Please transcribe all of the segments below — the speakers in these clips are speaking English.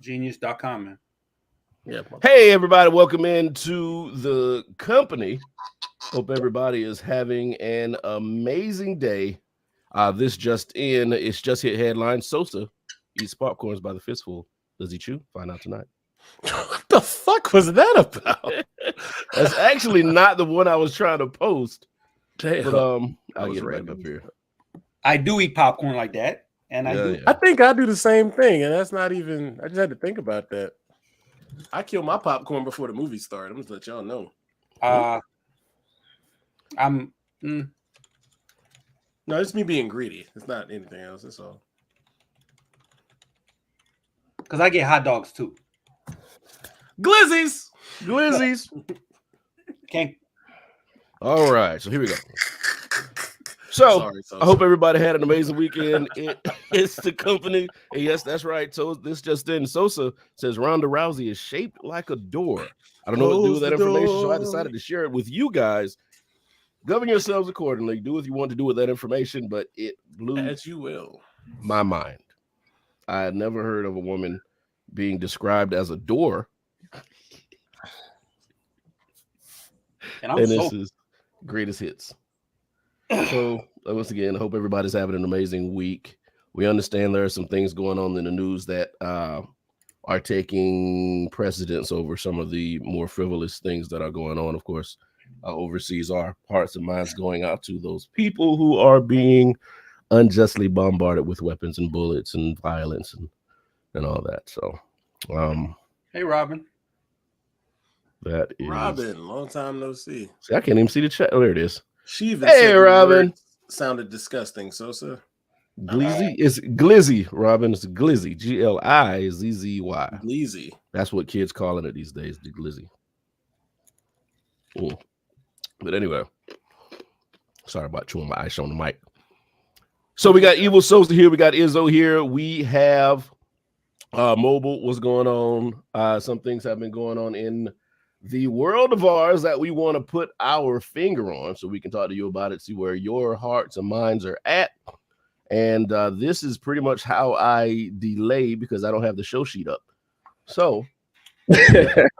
Genius.com, man. Yeah. Hey, everybody. Welcome into the company. Hope everybody is having an amazing day. This just in. It's just hit headline. Sosa eats popcorns by the fistful. Does he chew? Find out tonight. What the fuck was that about? That's actually not the one I was trying to post. Damn. But I'll get it back up here. I do eat popcorn like that. And I think I do the same thing, and that's not even. I just had to think about that. I kill my popcorn before the movie started. I'm just let y'all know. No, it's me being greedy. It's not anything else. That's all. Because I get hot dogs too. Glizzies. Can't. All right, so here we go. So I hope everybody had an amazing weekend. It's the company. And yes, that's right. So this just in. Sosa says Ronda Rousey is shaped like a door. I don't know what to do with that information, so I decided to share it with you guys. Govern yourselves accordingly. Do what you want to do with that information, but it blew as you will my mind. I had never heard of a woman being described as a door. And this is greatest hits. So once again, I hope everybody's having an amazing week. We understand there are some things going on in the news that are taking precedence over some of the more frivolous things that are going on. Of course, overseas, our hearts and minds going out to those people who are being unjustly bombarded with weapons and bullets and violence and all that. So, hey, Robin. That is Robin. Long time no see. See, I can't even see the chat. Oh, there it is. She even said Robin sounded disgusting. Sosa. Glizzy is Glizzy. Robin is Glizzy. Glizzy. Glizzy. That's what kids calling it these days. The Glizzy. But anyway, sorry about chewing my ice on the mic. So we got Evil Sosa here. We got Izzo here. We have mobile. What's going on? Some things have been going on in the world of ours that we want to put our finger on so we can talk to you about it, see where your hearts and minds are at. And this is pretty much how I delay because I don't have the show sheet up. So there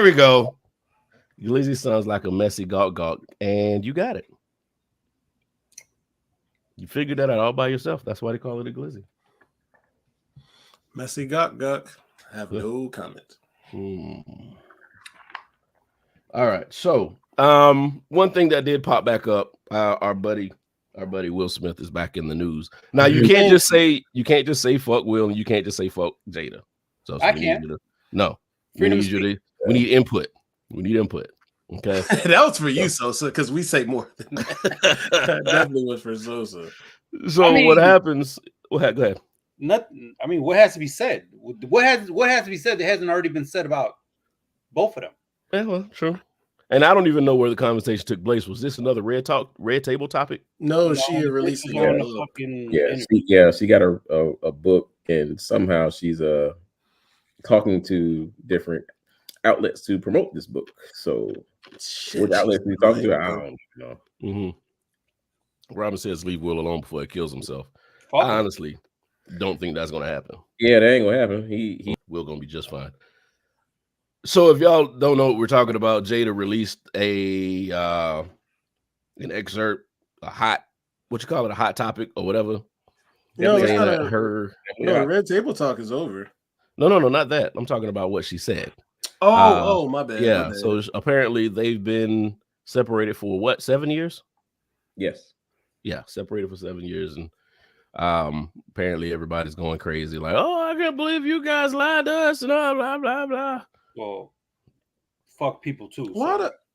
we go. Glizzy sounds like a messy gawk, and you got it. You figured that out all by yourself. That's why they call it a glizzy. Messy gawk. Have no comment. All right. So one thing that did pop back up, our buddy Will Smith is back in the news. Now you can't just say fuck Will and you can't just say fuck Jada. So I can't. No. We need input. We need input. Okay. That was for you, Sosa, because we say more than that. That definitely was for Sosa. So what happens? Go ahead. Nothing. I mean, what has to be said? What has to be said that hasn't already been said about both of them? Yeah, well, true. And I don't even know where the conversation took place. Was this another red table topic? No, she released it on the book. She got a book, and somehow she's talking to different outlets to promote this book. So, what outlets she's talking to, I don't know. Mm-hmm. Robin says, "Leave Will alone before he kills himself." I honestly don't think that's going to happen. Yeah, that ain't going to happen. He Will going to be just fine. So if y'all don't know what we're talking about, Jada released an excerpt, a hot topic or whatever. No, Red Table Talk is over. No, not that. I'm talking about what she said. My bad. Yeah, my bad. So apparently they've been separated for what, 7 years? Yes. Yeah, separated for 7 years, and apparently everybody's going crazy, like, oh, I can't believe you guys lied to us and blah blah blah blah. Well, fuck people too.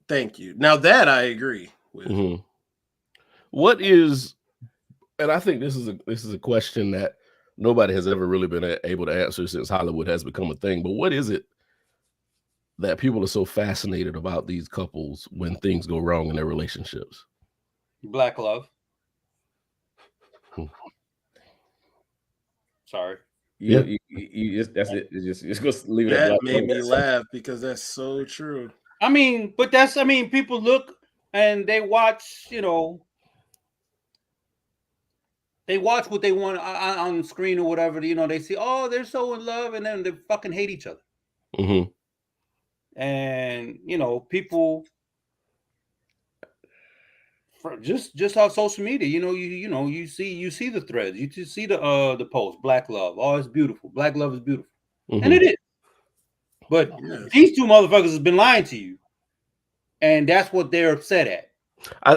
Thank you. Now that I agree with. Mm-hmm. What is, and I think this is a question that nobody has ever really been able to answer since Hollywood has become a thing. But what is it that people are so fascinated about these couples when things go wrong in their relationships? Black love. Sorry. You just that's it. Just go leave it. That made me laugh because that's so true. I mean, people look and they watch, They watch what they want on screen or whatever. You know, they see, oh, they're so in love, and then they fucking hate each other. Mm-hmm. And you know, people just on social media, you see the threads, you just see the post, Black love, oh, it's beautiful, Black love is beautiful, and it is. But these two motherfuckers have been lying to you, and that's what they're upset at.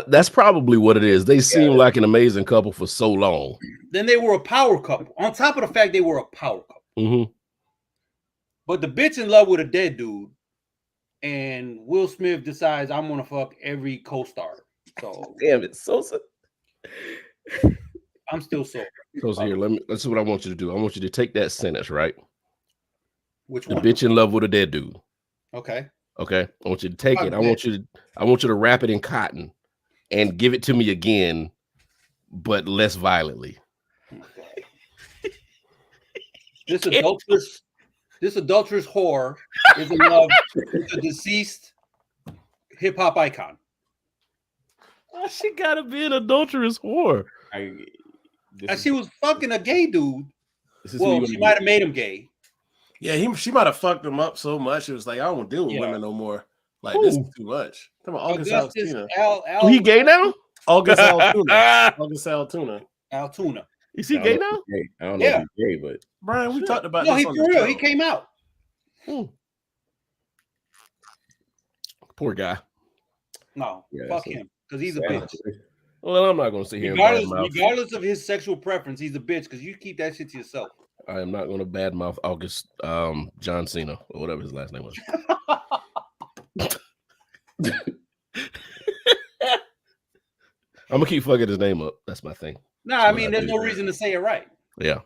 That's probably what it is. They seem like an amazing couple for so long. Then they were a power couple. On top of the fact they were a power couple. Mm-hmm. But the bitch in love with a dead dude, and Will Smith decides I'm gonna fuck every co-star. So damn it, Sosa. I'm still so. So here, let's see what I want you to do. I want you to take that sentence, right? Which the one? Bitch in love with a dead dude. Okay. Okay. I want you to take it. I want you to wrap it in cotton and give it to me again, but less violently. Okay. This adulterous whore is in love with a deceased hip hop icon. Oh, she gotta be an adulterous whore. And she was fucking a gay dude. Well, she might have made him gay. Yeah, she might have fucked him up so much. It was like, I don't want to deal with women no more. Like, this is too much. Come on, August Alsina. He gay now? August Alsina. August Alsina. Altoona. Is he gay now? I don't know if he's gay, but Brian, we talked about this. He for real. He came out. Poor guy. No, fuck him. Because he's a bitch. Well, I'm not going to sit here regardless of his sexual preference, he's a bitch because you keep that shit to yourself. I am not going to badmouth August John Cena or whatever his last name was. I'm going to keep fucking his name up. That's my thing. Nah, I mean, there's no reason to say it right. Yeah.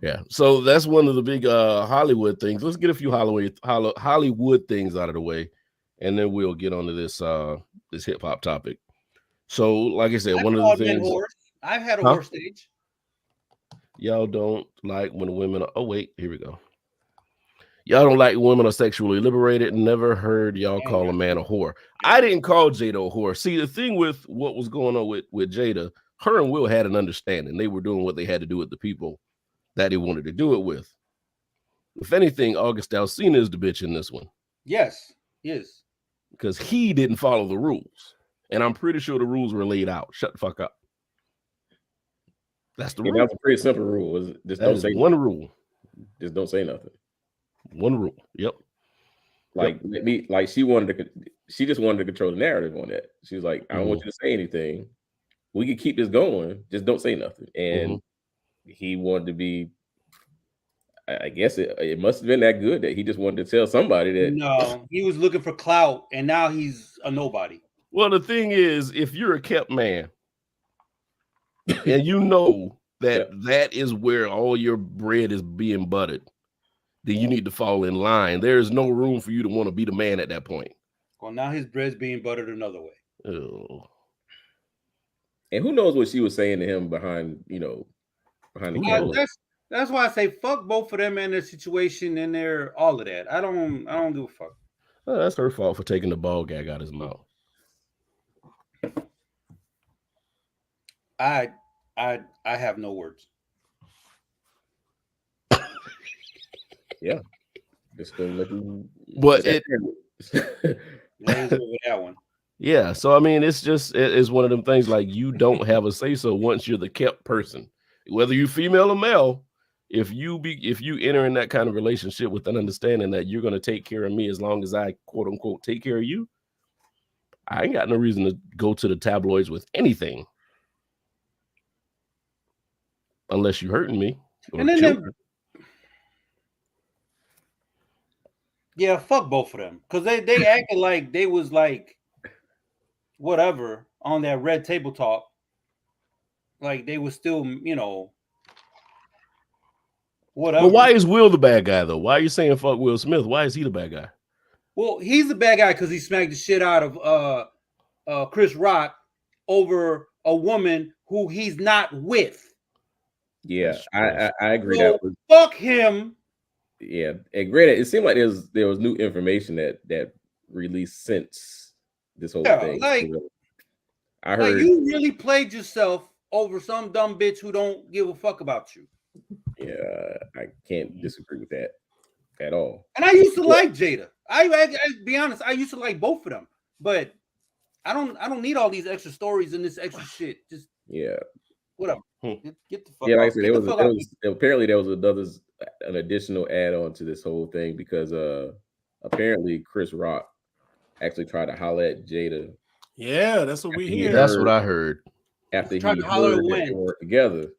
Yeah. So that's one of the big Hollywood things. Let's get a few Hollywood things out of the way, and then we'll get onto this this hip hop topic. So, like I said, one of the things I've had a horse stage. Y'all don't like when women are, here we go. Y'all don't like women are sexually liberated. Never heard y'all call a man a whore. I didn't call Jada a whore. See, the thing with what was going on with Jada, her and Will had an understanding. They were doing what they had to do with the people that they wanted to do it with. If anything, August Alsina is the bitch in this one. Yes, yes. Because he didn't follow the rules. And I'm pretty sure the rules were laid out. Shut the fuck up. That's the rule. That's a pretty simple rule. Just don't say one rule. Just don't say nothing. One rule. Yep. Like she just wanted to control the narrative on that. She was like, I don't want you to say anything. We can keep this going. Just don't say nothing. And he wanted to be, I guess it must have been that good that he just wanted to tell somebody that. No, he was looking for clout, and now he's a nobody. Well, the thing is, if you're a kept man, and you know that that is where all your bread is being buttered, then you need to fall in line. There is no room for you to want to be the man at that point. Well, now his bread's being buttered another way. Oh. And who knows what she was saying to him behind the camera. That's why I say fuck both of them and their situation and their all of that. I don't give a fuck. Oh, that's her fault for taking the ball gag out of his mouth. I have no words. Yeah. Just gonna let you. But that one. Yeah, so I mean, it's one of them things like you don't have a say so once you're the kept person, whether you female or male. If you enter in that kind of relationship with an understanding that you're going to take care of me as long as I quote unquote take care of you, I ain't got no reason to go to the tabloids with anything, unless you're hurting me. And then yeah, fuck both of them because they acted like they was like whatever on that Red Table Talk, like they was still whatever. But why is Will the bad guy though? Why are you saying fuck Will Smith? Why is he the bad guy? Well, he's the bad guy because he smacked the shit out of Chris Rock over a woman who he's not with. Yeah, I agree. So fuck him. Yeah, and granted, it seemed like there was new information that released since this whole thing. Like, I heard you really played yourself over some dumb bitch who don't give a fuck about you. Yeah, I can't disagree with that at all. And I used to like Jada. I be honest, I used to like both of them, but I don't need all these extra stories and this extra shit. Just whatever. Get the fuck. Yeah, like I off. said, apparently there was an additional add-on to this whole thing because apparently Chris Rock actually tried to holler at Jada. Yeah, that's what we hear. That's what I heard. After he Tried to holler heard when that they were together.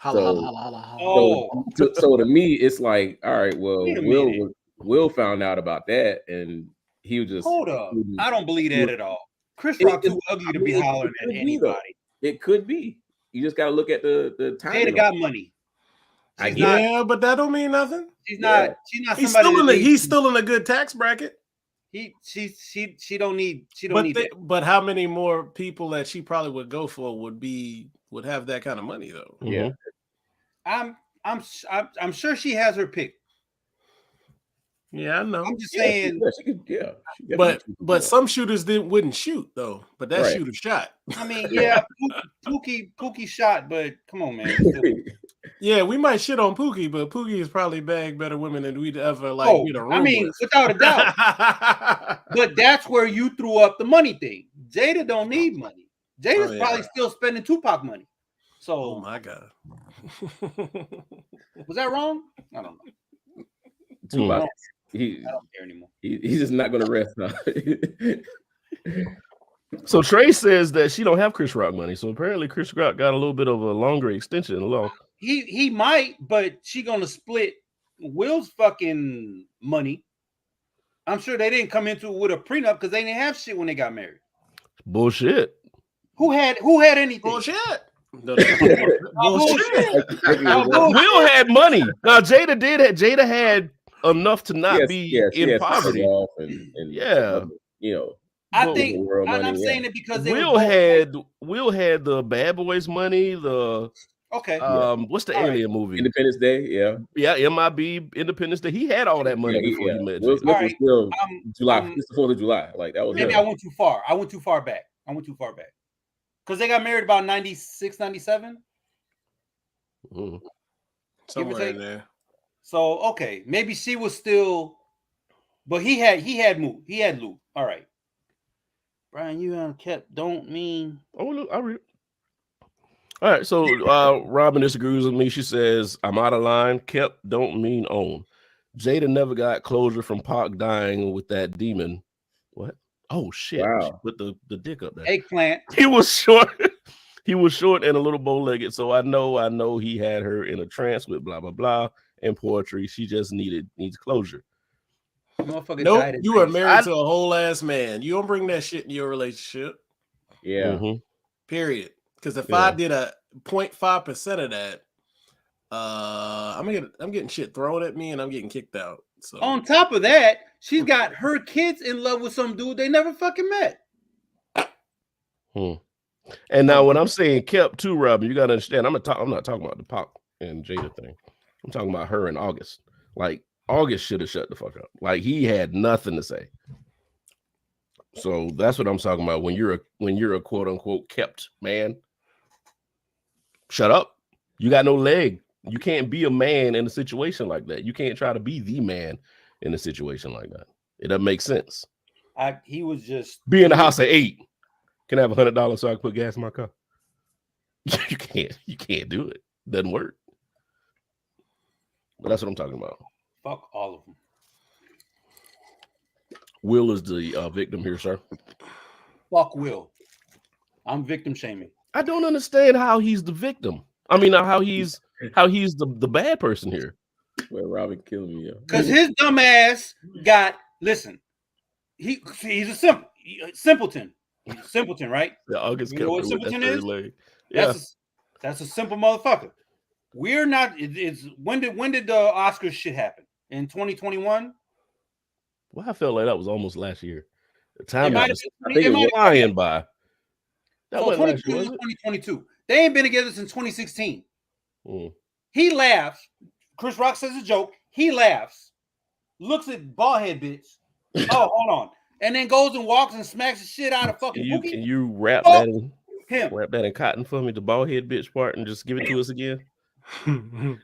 Oh, So to me, it's like, all right, well, Wait a minute. Will found out about that, and he was just hold up. I don't believe that at all. Chris Rock too ugly to be hollering at anybody. It could be. You just got to look at the time. Jada got money. Yeah, but that don't mean nothing. She's not. She's not. He's somebody still in a good tax bracket. She don't need. She don't need. But how many more people that she probably would go for would have that kind of money though? Yeah, I'm sure she has her pick. Yeah, I know. I'm just saying. But some shooters wouldn't shoot though. But that shooter shot. I mean, yeah, Pookie shot, but come on, man. Yeah, we might shit on Pookie, but Pookie has probably bagged better women than we'd ever I mean, without a doubt. But that's where you threw up the money thing. Jada don't need money. Jada's probably still spending Tupac money. So, oh my god, was that wrong? I don't know. Tupac. I don't care anymore. He's just not going to rest now. So Trey says that she don't have Chris Rock money. So apparently Chris Rock got a little bit of a longer extension along. He might, but she gonna split Will's fucking money. I'm sure they didn't come into it with a prenup because they didn't have shit when they got married. Bullshit. Who had anything? Bullshit. Bullshit. Will had money. Now Jada had enough to not be in poverty. And you know, I think I'm saying it because Will had the Bad Boys money. What's the alien movie? Independence Day. Yeah, MIB Independence Day. He had all that money before he met. Will Smith was still July. It's the 4th of July. Like that was. Maybe I went too far. I went too far back. Because they got married about 96, 97. Somewhere in there. So okay, maybe she was still, but he had Lou. All right, Brian, you kept don't mean. Oh look, I read. All right, so Robin disagrees with me. She says I'm out of line. Kept don't mean own. Jada never got closure from Pac dying with that demon. What? Oh shit! Wow. She put the dick up there. Eggplant. He was short. He was short and a little bow-legged. So I know he had her in a trance with blah blah blah and poetry. She just needs closure. Nope, you are married to a whole ass man. You don't bring that shit in your relationship. Yeah. Mm-hmm. Period. Because if I did a 0.5% of that, I'm getting shit thrown at me and I'm getting kicked out. So on top of that, she's got her kids in love with some dude they never fucking met. And now when I'm saying kept too, Robin, you gotta understand. I'm not talking about the Pac and Jada thing. I'm talking about her in August. Like August should have shut the fuck up. Like he had nothing to say. So that's what I'm talking about. When you're a quote unquote kept man, shut up. You got no leg. You can't be a man in a situation like that. You can't try to be the man in a situation like that. It doesn't make sense. He was just be in the house at 8. Can I have $100 so I can put gas in my car? You can't do it. Doesn't work. But that's what I'm talking about. Fuck all of them. Will is the victim here, sir. Fuck Will. I'm victim shaming. I don't understand how he's the victim. I mean, how he's the bad person here. Well, Robin killing me. Because his dumb ass he's a simpleton. He's a simpleton, right? The August you know what simpleton is? Yeah. That's a simple motherfucker. We're not. It's when did the Oscars shit happen? In 2021? Well, I felt like that was almost last year. The time I think it was flying by. That so 2022. They ain't been together since 2016. He laughs. Chris Rock says a joke. He laughs. Looks at baldhead bitch. Oh, hold on. And then goes and walks and smacks the shit out of fucking Pookie. Can you rap that in? Him. Wrap that in cotton for me, the bald head bitch part, and just give it to us again. You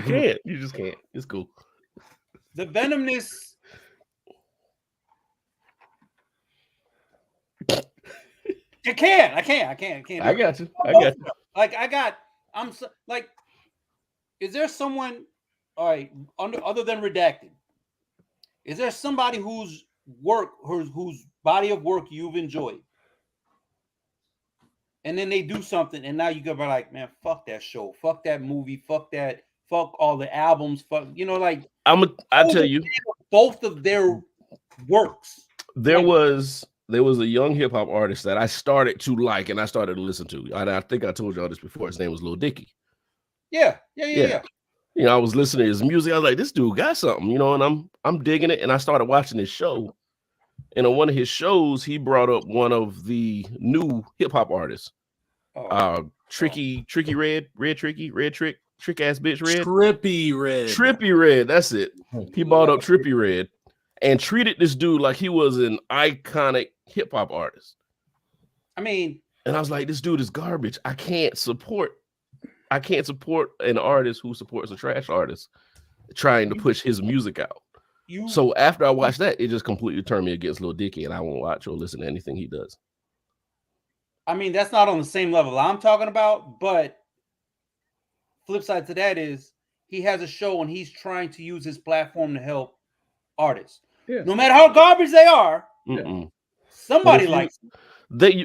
can't. You just can't. It's cool. The venomness. I can't. I got you. I got you. Like like, is there someone, all right, other than Redacted? Is there somebody whose body of work you've enjoyed, and then they do something, and now you go like, man, fuck that show, fuck that movie, fuck all the albums, fuck, like I tell you, both of their works. There was a young hip hop artist that I started to like and I started to listen to. I think I told y'all this before. His name was Lil Dicky. Yeah. I was listening to his music. I was like, this dude got something, and I'm digging it. And I started watching his show. And on one of his shows, he brought up one of the new hip hop artists. Tricky Red Trick ass bitch Red. Trippy Red, that's it. He brought up Trippy Red and treated this dude like he was an iconic hip hop artist. I mean, and I was like, this dude is garbage. I can't support an artist who supports a trash artist trying to push his music out. So after I watched that, it just completely turned me against Lil Dicky, and I won't watch or listen to anything he does. I mean, that's not on the same level I'm talking about, but flip side to that is he has a show and he's trying to use his platform to help artists. Yeah. No matter how garbage they are, somebody likes them.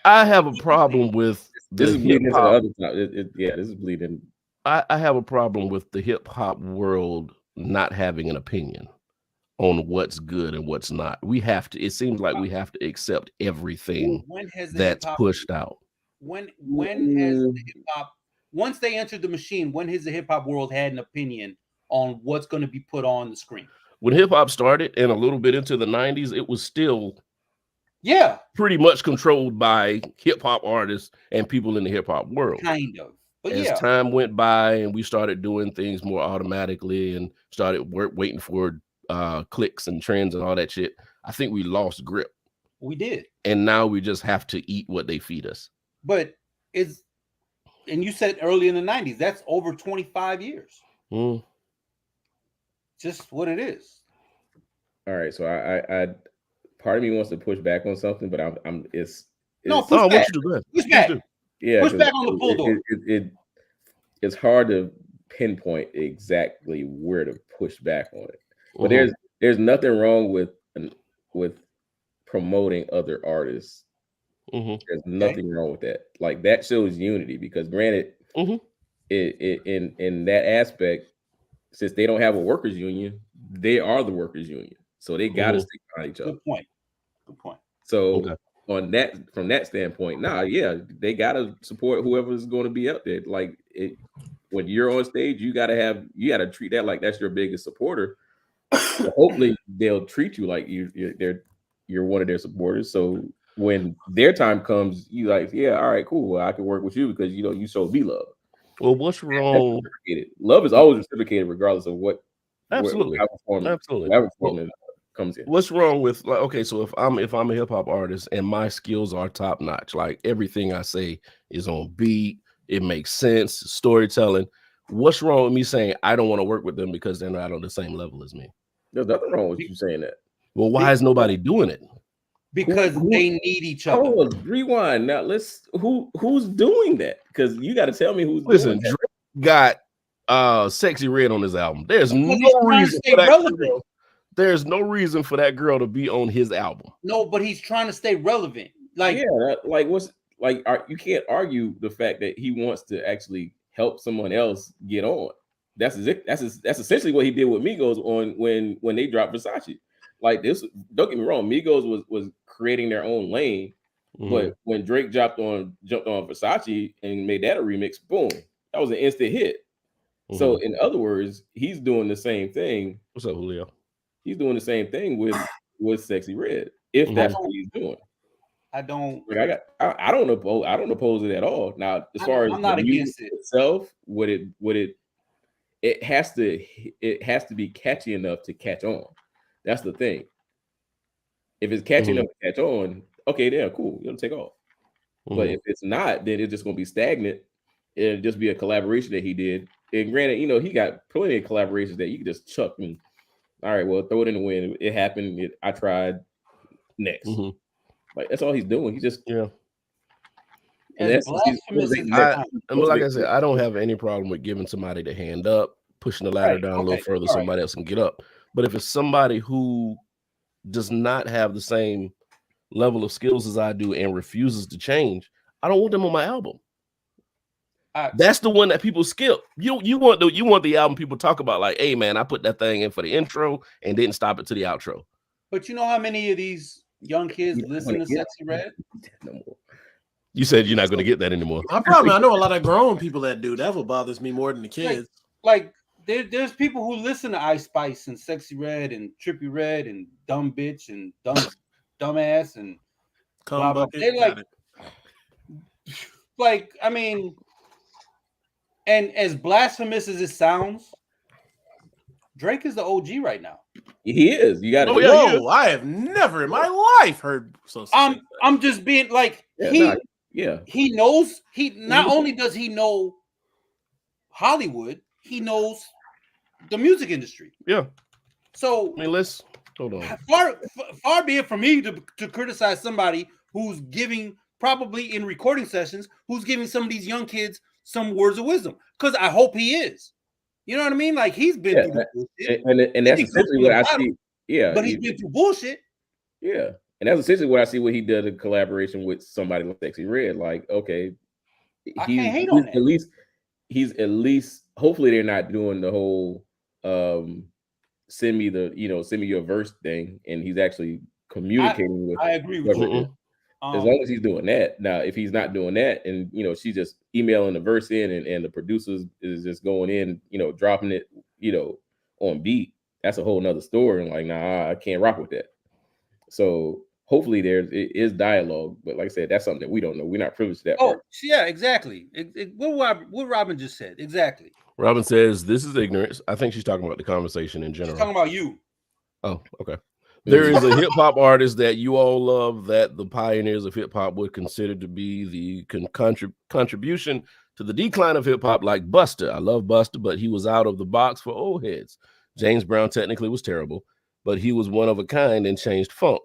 I have a problem with this is bleeding into the other side. This is bleeding. I have a problem with the hip hop world not having an opinion on what's good and what's not. It seems like we have to accept everything that's pushed out. When has the hip hop, once they entered the machine, when has the hip hop world had an opinion on what's going to be put on the screen? When hip hop started and a little bit into the 90s, it was still pretty much controlled by hip hop artists and people in the hip hop world. Kind of. But as time went by and we started doing things more automatically and started waiting for clicks and trends and all that shit, I think we lost grip. We did. And now we just have to eat what they feed us. But and you said early in the 90s, that's over 25 years. Just what it is. All right. So I part of me wants to push back on something, but push back. Push back. Yeah, push back on the bulldog. It's hard to pinpoint exactly where to push back on it. But there's nothing wrong with promoting other artists. There's nothing wrong with that. Like, that shows unity, because granted, in that aspect, since they don't have a workers union, they are the workers union, so they got to stick behind each other. Good point. So from that standpoint, they got to support whoever's going to be up there. Like, when you're on stage, you got to treat that like that's your biggest supporter. So hopefully they'll treat you like you're one of their supporters. So when their time comes, you like, all right, cool. Well, I can work with you because you showed me love. Well, what's wrong? Love is always reciprocated, regardless of what. Absolutely. Comes in. What's wrong with, like, okay, so if I'm a hip hop artist and my skills are top notch, like everything I say is on beat, it makes sense, storytelling. What's wrong with me saying I don't want to work with them because they're not on the same level as me? There's nothing wrong with you saying that. Well, why is nobody doing it? Because they need each other. Oh, rewind now. Who's doing that? Because you got to tell me who's. Listen, doing that. Drake got Sexy Red on his album. There's no reason for that girl. There's no reason for that girl to be on his album. No, but he's trying to stay relevant. You can't argue the fact that he wants to actually help someone else get on. That's essentially what he did with Migos on when they dropped Versace. Like, this, don't get me wrong, Migos was creating their own lane, but when Drake jumped on Versace and made that a remix, boom, that was an instant hit. So in other words, he's doing the same thing. What's up, Julio? He's doing the same thing with Sexy Red, if that's what he's doing. I don't oppose it at all. Now, as far as I'm not against it itself, it has to be catchy enough to catch on. That's the thing. If it's catchy enough to catch on, okay, yeah, cool, it'll take off. But Mhm. if it's not, then it's just gonna be stagnant. It'll just be a collaboration that he did. And granted, he got plenty of collaborations that you can just chuck and all right, well, throw it in the wind. It happened. I tried. Next, Mhm. like that's all he's doing. He just Yeah. As blasphemous as And like I said, I don't have any problem with giving somebody the hand up, pushing the ladder down a little further, somebody else can get up. But if it's somebody who does not have the same level of skills as I do and refuses to change, I don't want them on my album. That's the one that people skip. You want the album people talk about, like, hey man, I put that thing in for the intro and didn't stop it to the outro. But you know how many of these young kids listen to Sexy Red? You said you're not going to get that anymore. I know a lot of grown people that do. That's what bothers me more than the kids. Like there's people who listen to Ice Spice and Sexy Red and Trippy Red and Dumb Bitch and Dumbass and blah, blah. They like I mean, and as blasphemous as it sounds, Drake is the OG right now. He is. You got to. Whoa! I have never in my life heard. I'm just being like he knows. He not only does he know Hollywood, he knows the music industry. Yeah. So I mean, let's hold on. Far be it from me to criticize somebody who's giving, probably in recording sessions, who's giving some of these young kids some words of wisdom. Because I hope he is. You know what I mean? Like he's been through bullshit. And that's essentially what I see. Yeah. But he's been through bullshit. Yeah. And that's essentially what I see what he did in collaboration with somebody like Sexy Red. Like, okay, I can't hate on that. He's at least hopefully they're not doing the whole send me your verse thing, and he's actually communicating with. I agree with you. As long as he's doing that. Now, if he's not doing that, and she's just emailing the verse in, and the producers is just going in, dropping it, on beat, that's a whole nother story. And like, nah, I can't rock with that. So hopefully it is dialogue, but like I said, that's something that we don't know. We're not privileged to that part. Yeah, exactly. What Robin just said, exactly. Robin says this is ignorance. I think she's talking about the conversation in general. She's talking about you. Oh, okay. There is a hip hop artist that you all love that the pioneers of hip hop would consider to be the contribution to the decline of hip hop, like Busta. I love Busta, but he was out of the box for old heads. James Brown technically was terrible, but he was one of a kind and changed funk.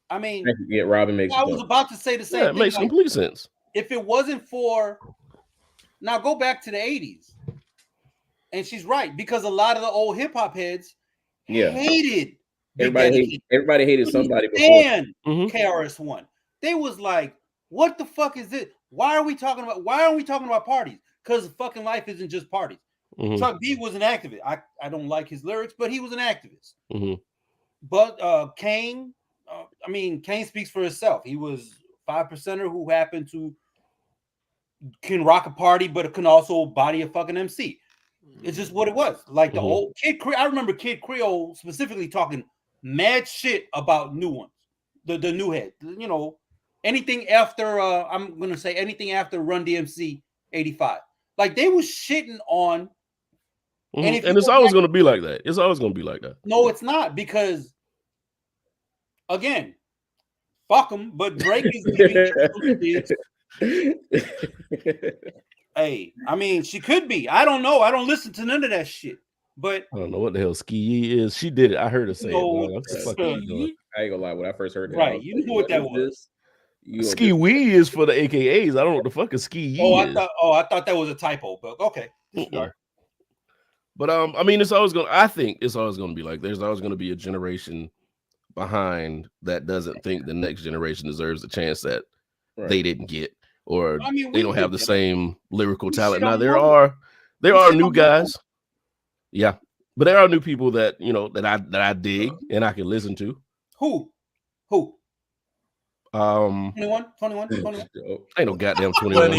I mean, yeah, Robin makes. I was about to say the same thing. It makes complete sense. If it wasn't for, now go back to the 80s, and she's right, because a lot of the old hip hop heads hated. Everybody hated somebody before. And KRS-One, they was like, "What the fuck is this? Why aren't we talking about parties? Because fucking life isn't just parties." Chuck D was an activist. I don't like his lyrics, but he was an activist. But Kane, Kane speaks for himself. He was 5%er who happened to can rock a party, but it can also body a fucking MC. It's just what it was. Like the old Kid Creole. I remember Kid Creole specifically talking mad shit about new ones, the new head. Anything after I'm gonna say anything after Run DMC 85. Like they was shitting on. And it's always going to be like that. It's always going to be like that. No, it's not, because again, fuck them. But Drake is hey, she could be. I don't know. I don't listen to none of that shit. But I don't know what the hell Ski is. She did it. I heard her say it. I ain't gonna lie. When I first heard that, right, you knew what that was. Ski Wee is for the AKAs. I don't know what the fuck a Ski is. I thought that was a typo, but okay. But it's always going. I think it's always going to be like there's always going to be a generation behind that doesn't think the next generation deserves a chance that they didn't get, or they don't have the same lyrical talent. Now there are new guys, yeah, but there are new people that that I dig and I can listen to. Who? 21. Ain't no goddamn 21.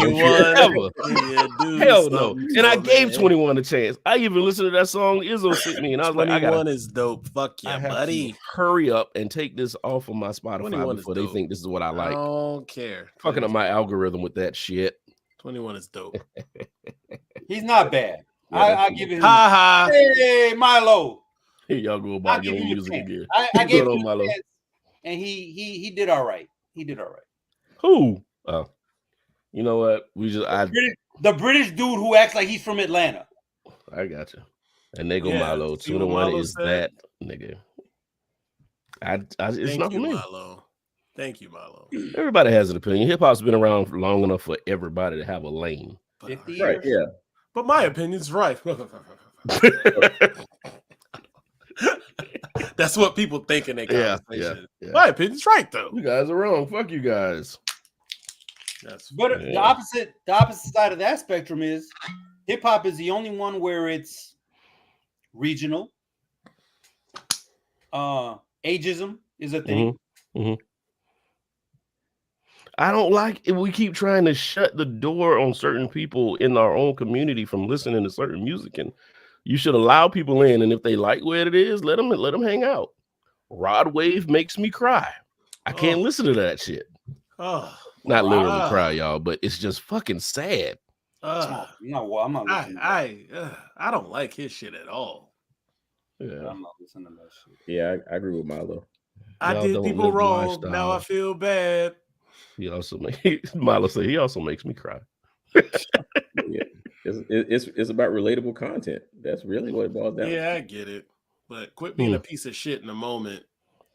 Hell no. And I gave 21 a chance. I even listened to that song Izzo sent me, and I was like, 21 is dope. Fuck yeah, buddy. Hurry up and take this off of my Spotify before they think this is what I like. I don't care. Fucking up my algorithm with that shit. 21 is dope. He's not bad. I give him. Hey, Milo. Here y'all go about your music again. I gave him and he did all right. He did all right. Who? Oh, you know what? The British dude who acts like he's from Atlanta. I got you. And Nego Yeah, Milo. see what 21 Milo is said? that nigga. It's Thank not you, for me. Milo. Thank you, Milo. Everybody has an opinion. Hip hop's been around for long enough for everybody to have a lane. 50 Right, years. yeah. But my opinion's right. That's what people think in their conversation. yeah. My opinion's right, though. You guys are wrong. Fuck you guys. But the opposite side of that spectrum is hip hop is the only one where it's regional. Ageism is a thing. I don't like it. We keep trying to shut the door on certain people in our own community from listening to certain music, and you should allow people in. And if they like where it is, let them hang out. Rod Wave makes me cry. I can't listen to that shit. Not literally cry, y'all, but it's just fucking sad. I'm not listening. I don't like his shit at all. Yeah, I'm not listening to that shit. Yeah, I agree with Milo. I did people wrong. Now I feel bad. He also Milo said he also makes me cry. Yeah, it's about relatable content. That's really what it boils down. Yeah, I get it, but quit being a piece of shit in a moment,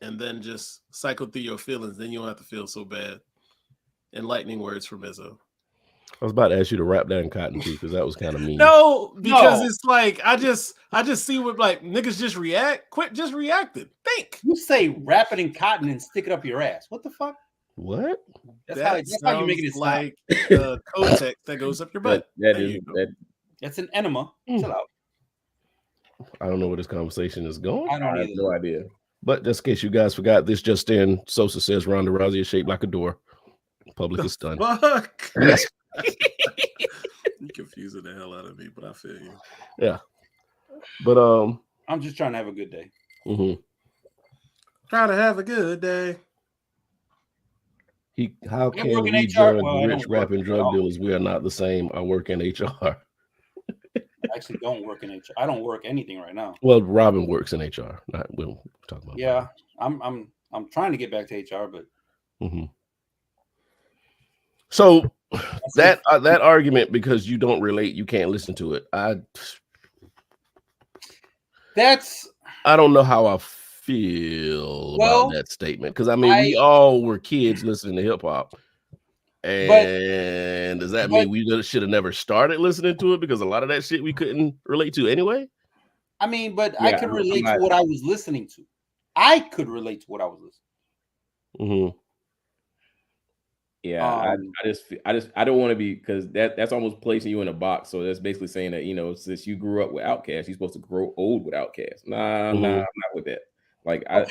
and then just cycle through your feelings. Then you don't have to feel so bad. Enlightening words from Izzo. I was about to ask you to wrap that in cotton too, because that was kind of mean. No, because it's like I just see what like niggas just react. Quit just reacting. Think. You say wrap it in cotton and stick it up your ass. What the fuck? What? That's how you making it like the Kotex that goes up your butt. That's an enema. Chill out. I don't know where this conversation is going. I have no idea. But just in case you guys forgot, this just in, Sosa says Ronda Rousey is shaped like a door. Public is stunned. Fuck. You're confusing the hell out of me, but I feel you. Yeah. But I'm just trying to have a good day. Try to have a good day. How can we join rich rapping drug dealers? We are not the same. I work in HR. I actually don't work in HR. I don't work anything right now. Well, Robin works in HR. We'll talk about. Yeah, I'm trying to get back to HR, but. So that argument, because you don't relate, you can't listen to it. I don't know how I feel about that statement, because I mean we all were kids listening to hip hop, and does that mean we should have never started listening to it because a lot of that shit we couldn't relate to anyway? I mean, but I could relate to what I was listening to. I could relate to what I was listening. Yeah, I don't want to be, because that's almost placing you in a box. So that's basically saying that, since you grew up with Outkast, you're supposed to grow old with Outkast. Nah, I'm not with that. Like my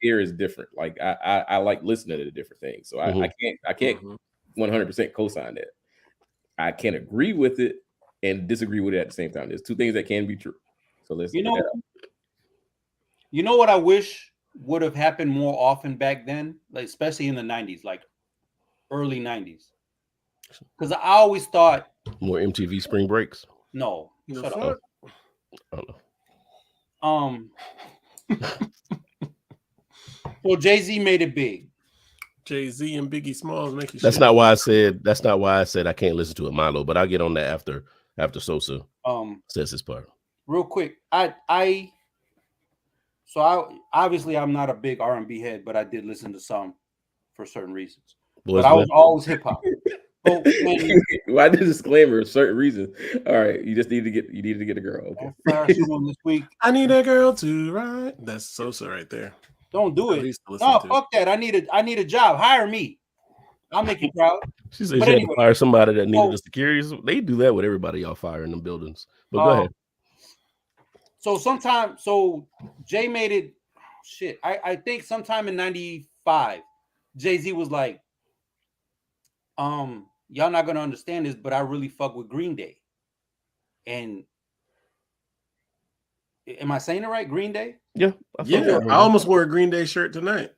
ear is different. Like I like listening to different things. So I can't 100% co-sign that. I can agree with it and disagree with it at the same time. There's two things that can be true. So let's you know what I wish would have happened more often back then, like especially in the 90s, like early 90s. Because I always thought more MTV Spring Breaks. No, shut up. I don't know. So Jay-Z made it big. Jay-Z and Biggie Smalls make you. That's not why I said I can't listen to it, Milo. But I'll get on that after Sosa says his part. Real quick, I obviously I'm not a big R&B head, but I did listen to some for certain reasons. But I was always hip hop. Why the disclaimer? Certain reasons. All right, you need to get a girl. Okay. This week. I need a girl to ride. That's Sosa right there. Don't do it. No, fuck that. I need a job. Hire me. I'll make you proud. She said she had to fire somebody that needed the security. They do that with everybody y'all fire in them buildings. But go ahead. So Jay made it. Shit, I think sometime in '95, Jay-Z was like, y'all not gonna understand this, but I really fuck with Green Day. And am I saying it right? Green Day? Yeah. I almost wore a Green Day shirt tonight.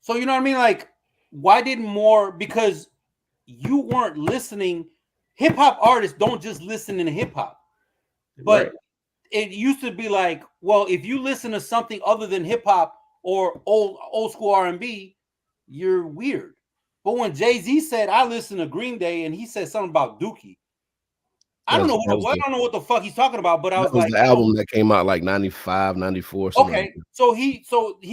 So you know what I mean? Like, why didn't more? Because you weren't listening. Hip hop artists don't just listen to hip hop, but it used to be like, well, if you listen to something other than hip hop or old school R&B, you're weird. But when Jay-Z said I listen to Green Day and he said something about Dookie, I don't know what the fuck he's talking about, but I was like, the album that came out like 95, 94. Okay, like so he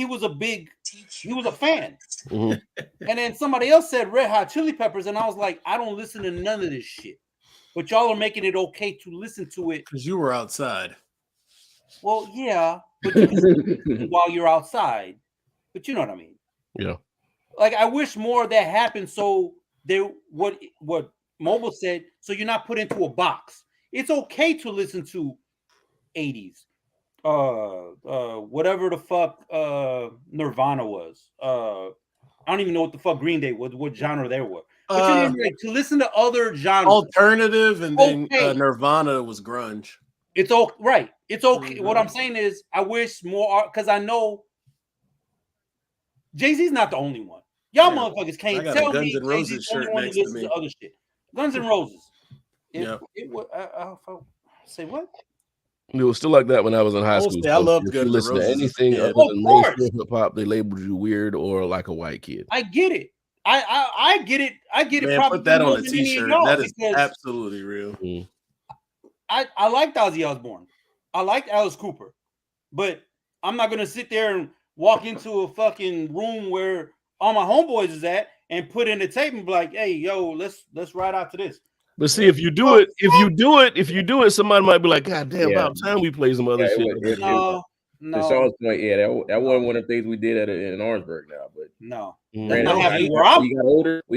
was a fan. And then somebody else said Red Hot Chili Peppers, and I was like, I don't listen to none of this shit. But y'all are making it okay to listen to it because you were outside. Well, yeah, but you can listen while you're outside. But you know what I mean? Yeah. Like I wish more of that happened. So what Mobile said. So you're not put into a box. It's okay to listen to 80s, whatever the fuck Nirvana was. I don't even know what the fuck Green Day was, what genre they were. But you know, like, to listen to other genres, alternative, and then Nirvana was grunge. It's okay, right? It's okay. What I'm saying is, I wish more because I know Jay-Z's not the only one. Y'all motherfuckers can't tell me Guns N' Roses shirt next to me. To other shit. Guns N' Roses. Yeah. Say what? It was still like that when I was in high school. I loved Guns N' Roses. Listen to anything other than mainstream hip hop, they labeled you weird or like a white kid. I get it. I get it. I get it. Man, put that on a t-shirt. That is absolutely real. I liked Ozzy Osbourne. I liked Alice Cooper, but I'm not gonna sit there and walk into a fucking room where all my homeboys is at and put in a tape and be like, "Hey, yo, let's ride out to this." But see, if you do it, somebody might be like, "God damn, about time we play some other shit." No. To Sean's point, that wasn't one of the things we did in Orangeburg now, but no. We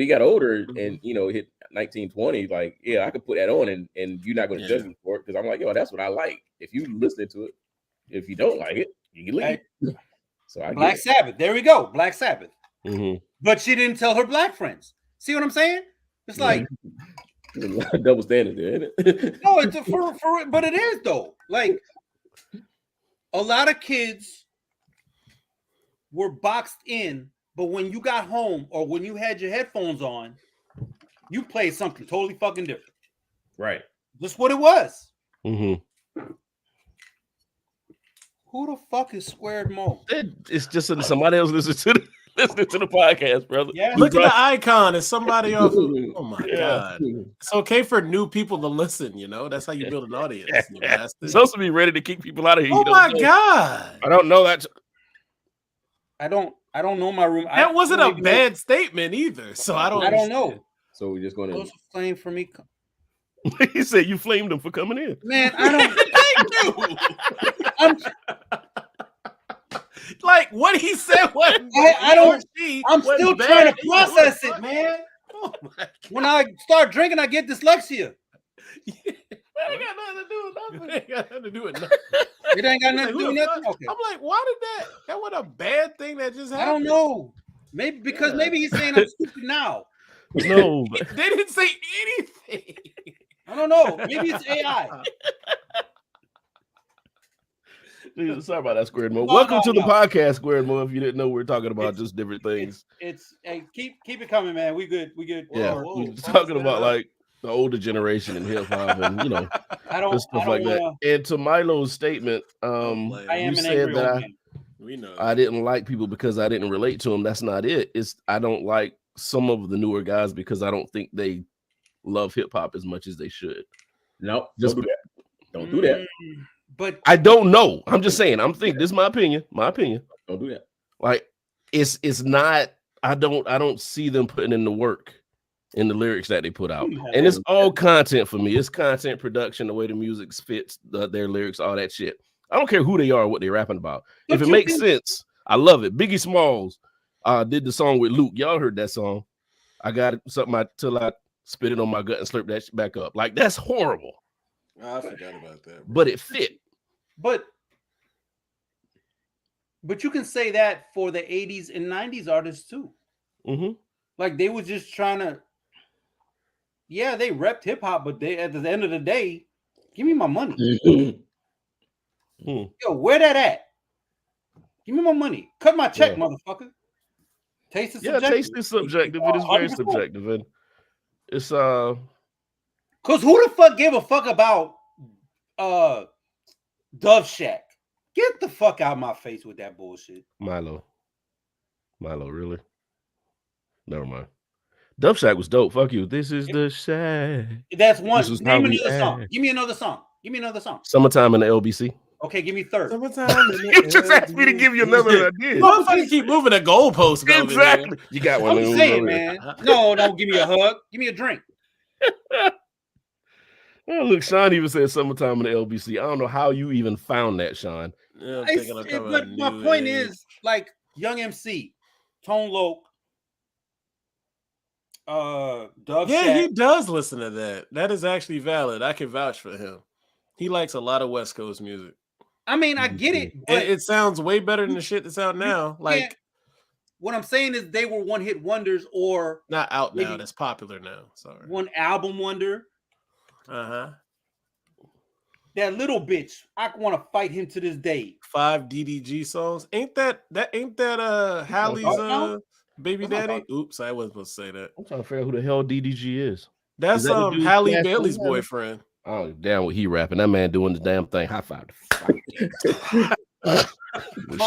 got older and hit 1920, like, I could put that on and you're not going to judge me for it because I'm like, yo, that's what I like. If you listen to it, if you don't like it, you can leave. So I Black Sabbath. There we go. Black Sabbath. But she didn't tell her black friends. See what I'm saying? It's like double standard there, isn't it? No, it's but it is though. Like a lot of kids were boxed in, but when you got home or when you had your headphones on, you played something totally fucking different. Right. That's what it was. Who the fuck is Squared Mo? It's just somebody else listening to the podcast, brother. Yeah. Look at the icon. It's somebody off. Oh my god! It's okay for new people to listen. That's how you build an audience. It's supposed to be ready to kick people out of here. Oh my god! I don't know that. I don't know my room. That wasn't a bad statement either. So I don't know. So we're just going to flame for me. He said you flamed him for coming in. Man, I don't. Thank you. Like what he said was I don't. I'm still trying to process it, man. Oh my when I start drinking, I get dyslexia. That ain't got nothing to do with nothing. It ain't got nothing to do with nothing. It ain't got nothing to do with nothing. Okay. I'm like, why did that was a bad thing that just happened? I don't know. Maybe because maybe he's saying I'm stupid now. No, they didn't say anything. I don't know. Maybe it's AI. Sorry about that, Squared Mo. Welcome to the podcast, Squared Mo. If you didn't know, we're talking about just different things. It's keep it coming, man. We good. Yeah, we're talking about like the older generation in hip hop, and stuff like that. And to Milo's statement, you said that I didn't like people because I didn't relate to them. That's not it. It's I don't like some of the newer guys because I don't think they love hip hop as much as they should. No, just do that. Don't do that. But I don't know. I'm just saying. I'm thinking. This is my opinion. My opinion. Don't do that. Like it's not. I don't see them putting in the work in the lyrics that they put out, and it's all content for me. It's content production, the way the music fits, their lyrics, all that shit. I don't care who they are, what they're rapping about. If it makes sense, I love it. Biggie Smalls did the song with Luke. Y'all heard that song? I got something till I spit it on my gut and slurp that shit back up. Like that's horrible. I forgot about that. But it fit. But you can say that for the 80s and 90s artists too. Like they were just trying to, they repped hip hop, but they at the end of the day, give me my money. Yo, where that at? Give me my money. Cut my check, motherfucker. Taste is subjective. Taste is subjective. It is very subjective, and it's Cause who the fuck gave a fuck about Dove Shack? Get the fuck out of my face with that bullshit. Milo, really? Never mind. Dub Shack was dope. Fuck you. This is the Shack. That's one. This is how Name we another song. act. Give me another song. Give me another song. Summertime in the LBC. Okay, give me third. You just asked me to give you another idea. Motherfucker keep moving the goalpost. Exactly. You got one. I'm saying, man. No, don't give me a hug. Give me a drink. Oh, look, Sean even said summertime in the LBC. I don't know how you even found that, Sean. Yeah, But my point is, like Young MC, Tone Loc, Dub yeah, Shack. he does listen to that. That is actually valid. I can vouch for him. He likes a lot of West Coast music. I mean, I get it, but It sounds way better than the shit that's out now. Like, what I'm saying is they were one-hit wonders or not out now. maybe That's popular now. Sorry. one album wonder. That little bitch, I want to fight him to this day. 5 DDG songs. Ain't that Hallie's baby daddy? Oops, I wasn't supposed to say that. I'm trying to figure out who the hell DDG is. That's Is that the dude Halle Cash Bailey's Money? boyfriend. Oh, damn what he rapping. That man doing the damn thing. High five.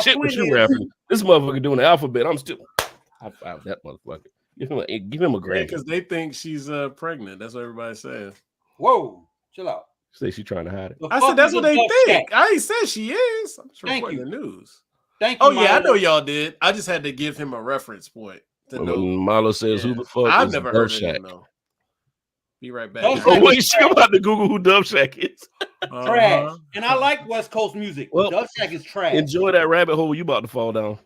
Shit, what you rapping? This motherfucker doing the alphabet. I'm still high five that motherfucker. Give him a Grammy. Because they think she's pregnant. That's what everybody's saying. Whoa, chill out. Say she trying to hide it. I said that's what they think. I ain't said she is. I'm just reporting the news. Thank you. Oh yeah, I know y'all did. I just had to give him a reference point to know. Milo says, "Who the fuck?" I've never heard Shack? of him though. Be right back. Oh wait, she about to Google who Dub Shack is. Trash. And I like West Coast music. Well, Dub Shack is trash. Enjoy that rabbit hole you about to fall down.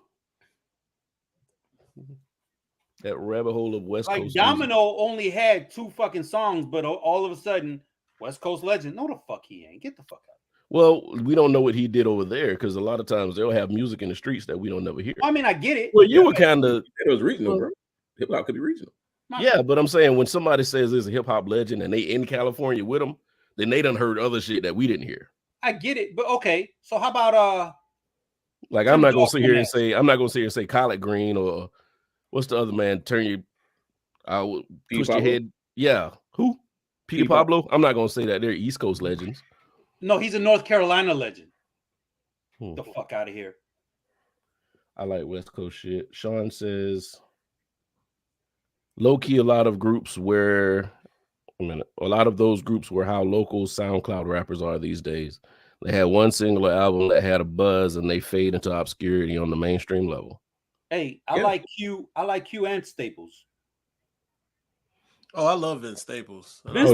That rabbit hole of West like Coast. Domino only had 2 fucking songs, but all of a sudden, West Coast legend. No, the fuck he ain't. Get the fuck out. Well, we don't know what he did over there because a lot of times they'll have music in the streets that we don't never hear. I mean, I get it. Well, you were kind of. It was regional, bro. Hip hop could be regional. Yeah, but I'm saying when somebody says there's a hip hop legend and they in California with them, then they done heard other shit that we didn't hear. I get it, but okay. So how about like I'm not gonna sit here and say Collard Green or what's the other man? Turn your twist your head. Yeah, who? Peter Pablo. I'm not gonna say that they're East Coast legends. No, he's a North Carolina legend. The fuck out of here. I like West Coast shit. Sean says low key, a lot of those groups were how local SoundCloud rappers are these days. They had one singular album that had a buzz and they fade into obscurity on the mainstream level. Hey, I like Q and Staples. Oh, I love Vince Staples. Yeah.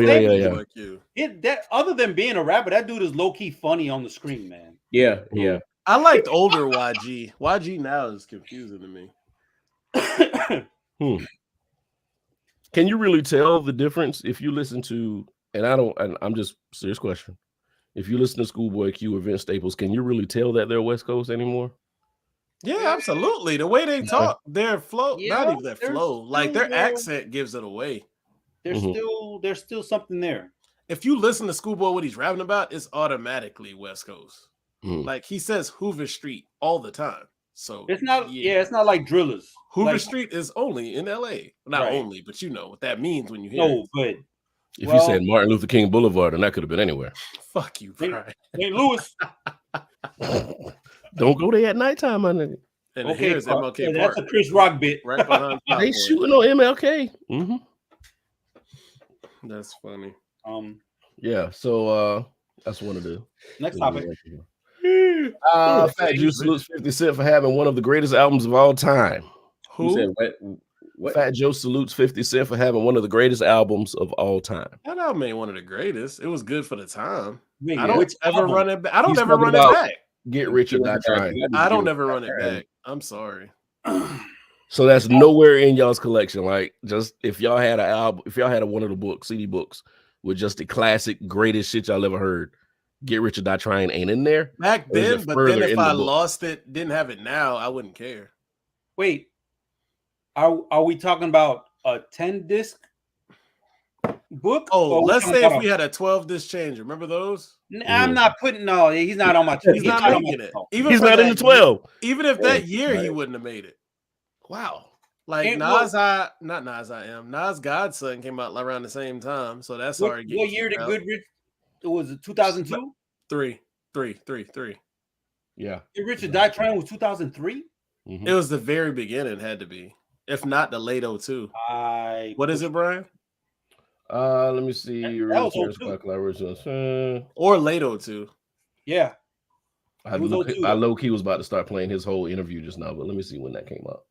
That other than being a rapper, that dude is low key funny on the screen, man. Yeah. I liked older YG. YG now is confusing to me. Can you really tell the difference if you listen to? I'm just serious question. If you listen to Schoolboy Q or Vince Staples, can you really tell that they're West Coast anymore? Yeah, absolutely. The way they talk, their flow, not even their flow, like their accent gives it away. There's still something there. If you listen to Schoolboy, what he's rapping about, it's automatically West Coast. Like he says Hoover Street all the time. So it's not it's not like Drillers. Hoover Street is only in LA. Not only, but you know what that means when you hear it. But if you said Martin Luther King Boulevard, then that could have been anywhere. Fuck you, Brian. Hey, Lewis. Don't go there at nighttime, my nigga. And here's MLK Park. That's a Chris Rock bit. Right behind they shooting on MLK. That's funny. Yeah, so that's one of the next topic. Fat Joe salutes 50 Cent for having one of the greatest albums of all time. Who said what? Fat Joe salutes 50 Cent for having one of the greatest albums of all time. That album ain't one of the greatest. It was good for the time. I don't ever run it back. I don't ever run it back. Get Rich or Die Trying. I don't ever run it back. I'm sorry. So that's nowhere in y'all's collection. Like, just if y'all had an album, if y'all had one of the books, CD books, with just the classic greatest shit y'all ever heard, Get Rich or Die Trying ain't in there. Back then, but then if I lost it, didn't have it now, I wouldn't care. Wait, are we talking about a 10-disc book? Oh, let's say if we had a 12-disc changer. Remember those? I'm not putting. No, he's not on my. He's not making it. Even he's not in the 12. Even if that year he wouldn't have made it. Wow. Like Nas Godson came out around the same time, so that's already. What year did Goodrich? It was 2002. 3. Yeah. Get Rich or Die Trying was 2003. It was the very beginning, had to be. If not the late 02. What is it, Brian? Let me see. That was 02. Or late 02. Yeah. I low key was about to start playing his whole interview just now, but let me see when that came out.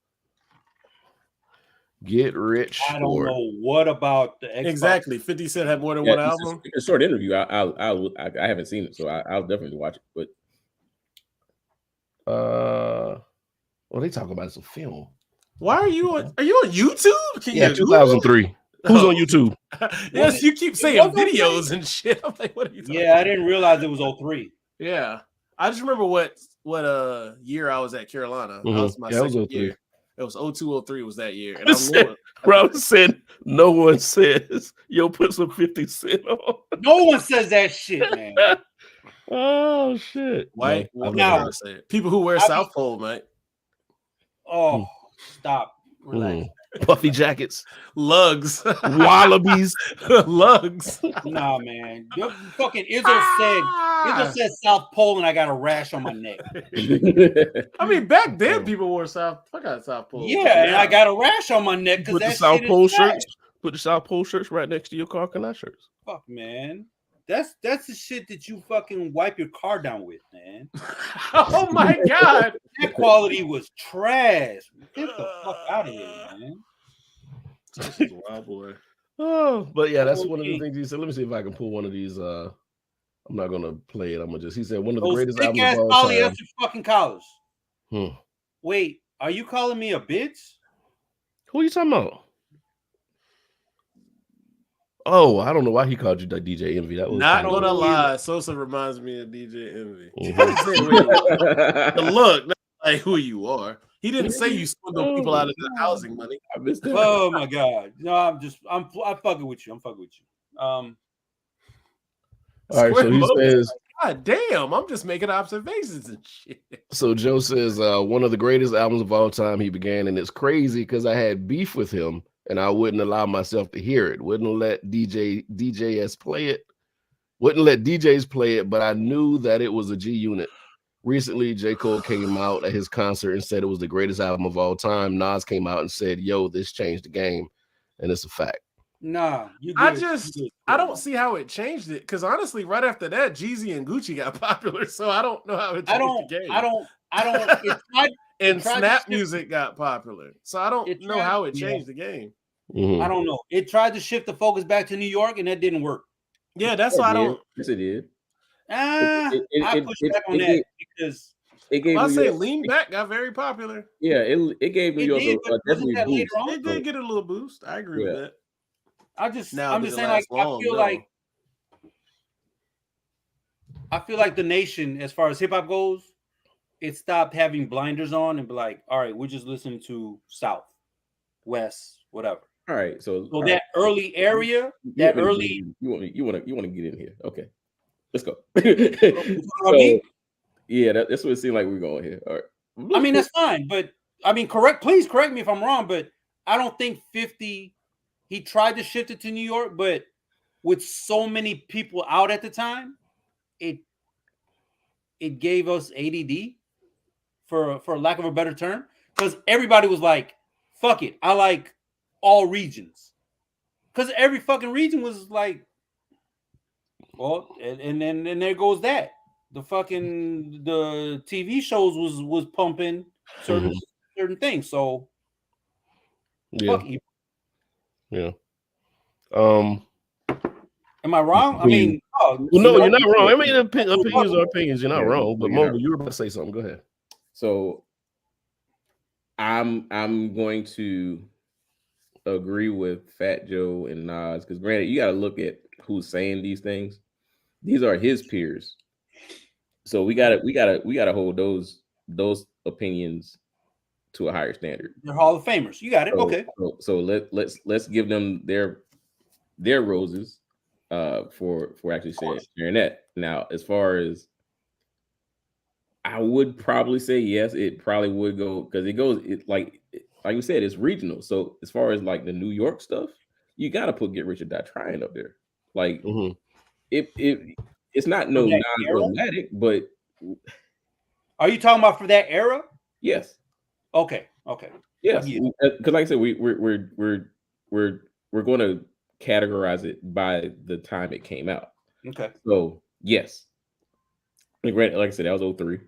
Get Rich. I don't know what about the Xbox. Exactly. 50 Cent had more than one album. It's a short interview. I haven't seen it, so I'll definitely watch it. But well, they talk about it's a film. Why are you on YouTube? Can you 2003. Who's on YouTube? Yes, you keep saying videos and shit. I'm like, what are you talking about? I didn't realize it was 03. Yeah. I just remember what year I was at Carolina. That was my second year. It was 02, 03 was that year. And Rob said, no one says, yo, put some 50 Cent on. No one says that shit, man. Oh, shit. White people who wear South Pole, mate. Oh, stop. Relax. Puffy jackets, lugs, wallabies, lugs. Nah, man. Your fucking Izzo said South Pole, and I got a rash on my neck. I mean, back then people wore South Pole. Yeah, and I got a rash on my neck because that South Pole shirts. Put the South Pole shirts right next to your car canal shirts. Fuck, man. That's the shit that you fucking wipe your car down with, man. Oh my god, that quality was trash. Get the fuck out of here, man. This is wild, boy. Oh, but yeah, that's one of the things he said. Let me see if I can pull one of these. I'm not gonna play it. He said one of the greatest albums of all time. Polyester fucking collars. Wait, are you calling me a bitch? Who are you talking about? Oh, I don't know why he called you DJ Envy. That was not gonna lie. Sosa reminds me of DJ Envy. The look, not like who you are. He didn't say you swindle people out of the housing money. I missed that. Oh my god! No, I'm fucking with you. All right, so he says, God damn, I'm just making observations and shit. So Joe says, one of the greatest albums of all time he began, and it's crazy because I had beef with him. And I wouldn't allow myself to hear it. Wouldn't let DJs play it. Wouldn't let DJs play it, but I knew that it was a G unit. Recently, J. Cole came out at his concert and said it was the greatest album of all time. Nas came out and said, yo, this changed the game. And it's a fact. Nah, I don't see how it changed it. Because honestly, right after that, Jeezy and Gucci got popular. So I don't know how it changed the game. I don't. And Snap music got popular. So I don't know how it changed the game. I don't know. It tried to shift the focus back to New York, and that didn't work. Yeah, that's why I don't. Yes, it did. I push back on that because it gave. I say Lean Back got very popular. Yeah, it gave New York a definitely boost. It did get a little boost. I agree with that. I'm just saying, like, I feel like the nation, as far as hip hop goes, it stopped having blinders on and be like, all right, we're just listening to South, West, whatever. All right, so that early area, you want to get in here. Okay, let's go. So, yeah, that's what it seemed like we're going here. All right. I mean, that's fine, but I mean, please correct me if I'm wrong, but I don't think 50. He tried to shift it to New York, but with so many people out at the time, it gave us ADD, for lack of a better term, because everybody was like, "Fuck it, I like all regions," because every fucking region was like, well, and then there goes that. The TV shows was pumping certain things. So yeah. Yeah. Am I wrong? I mean, no, you're not wrong. I mean, opinions are opinions. You're not wrong. But Mobile, you were about to say something. Go ahead. So I'm going to agree with Fat Joe and Nas, because granted, you got to look at who's saying these things. These are his peers. So we gotta hold those opinions to a higher standard. They're Hall of Famers. You got it. Okay. So let's give them their roses for actually sharing that. Now, as far as, I would probably say yes, it probably would go, because like you said, it's regional. So as far as like the New York stuff, you got to put Get Rich or Die Trying up there. Like it's not no non-problematic, but Are you talking about for that era? Yes. Okay. Yes, because like I said, we're going to categorize it by the time it came out. Okay. So yes, like I said, that was 03.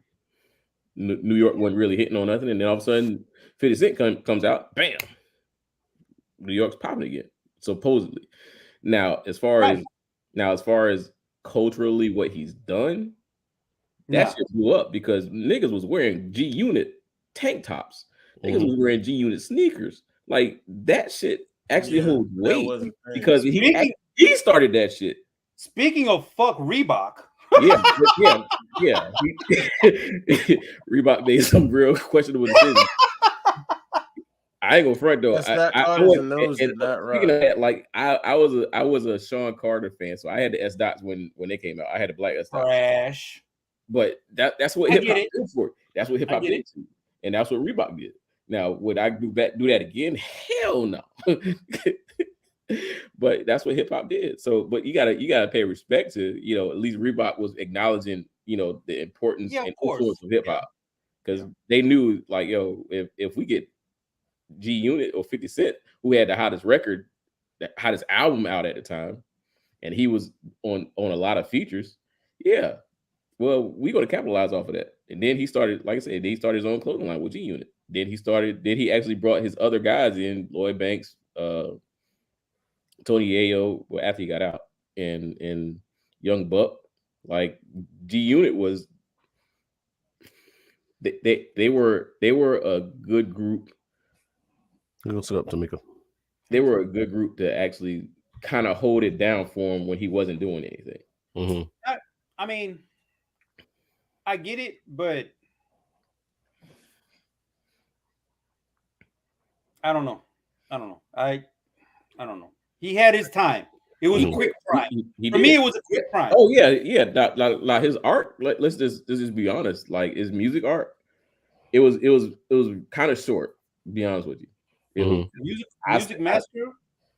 New York wasn't really hitting on nothing, and then all of a sudden, 50 Cent comes out, bam, New York's popping again. Supposedly, now as far as culturally what he's done, that shit blew up because niggas was wearing G Unit tank tops. Niggas was wearing G Unit sneakers. Like that shit actually holds weight because he started that shit. Speaking of fuck Reebok. Yeah. Reebok made some real questionable decisions. I ain't gonna front though. Speaking of that, like I was a Sean Carter fan, so I had the S dots when they came out. I had the black S dots. Trash. But that's what hip hop did for. That's what hip hop did to, and that's what Reebok did. Now, would I do that again? Hell no. But that's what hip hop did. So, but you gotta pay respect to, at least Reebok was acknowledging, the importance and influence of hip hop, because they knew, like, yo, if we get G Unit or 50 Cent, who had the hottest record, the hottest album out at the time, and he was on a lot of features, yeah. Well, we're going to capitalize off of that. And then he started, like I said, he started his own clothing line with G Unit. Then he actually brought his other guys in, Lloyd Banks, Tony Ayo, after he got out, and Young Buck. Like G Unit was, they were a good group. What's up, Tamika? They were a good group to actually kind of hold it down for him when he wasn't doing anything. Mm-hmm. I mean, I get it, but I don't know. I don't know. He had his time. It was a quick prime. For me, it was a quick prime. Oh yeah. Like his art. Let's just be honest. Like his music art, it was kind of short. To be honest with you. Music Master.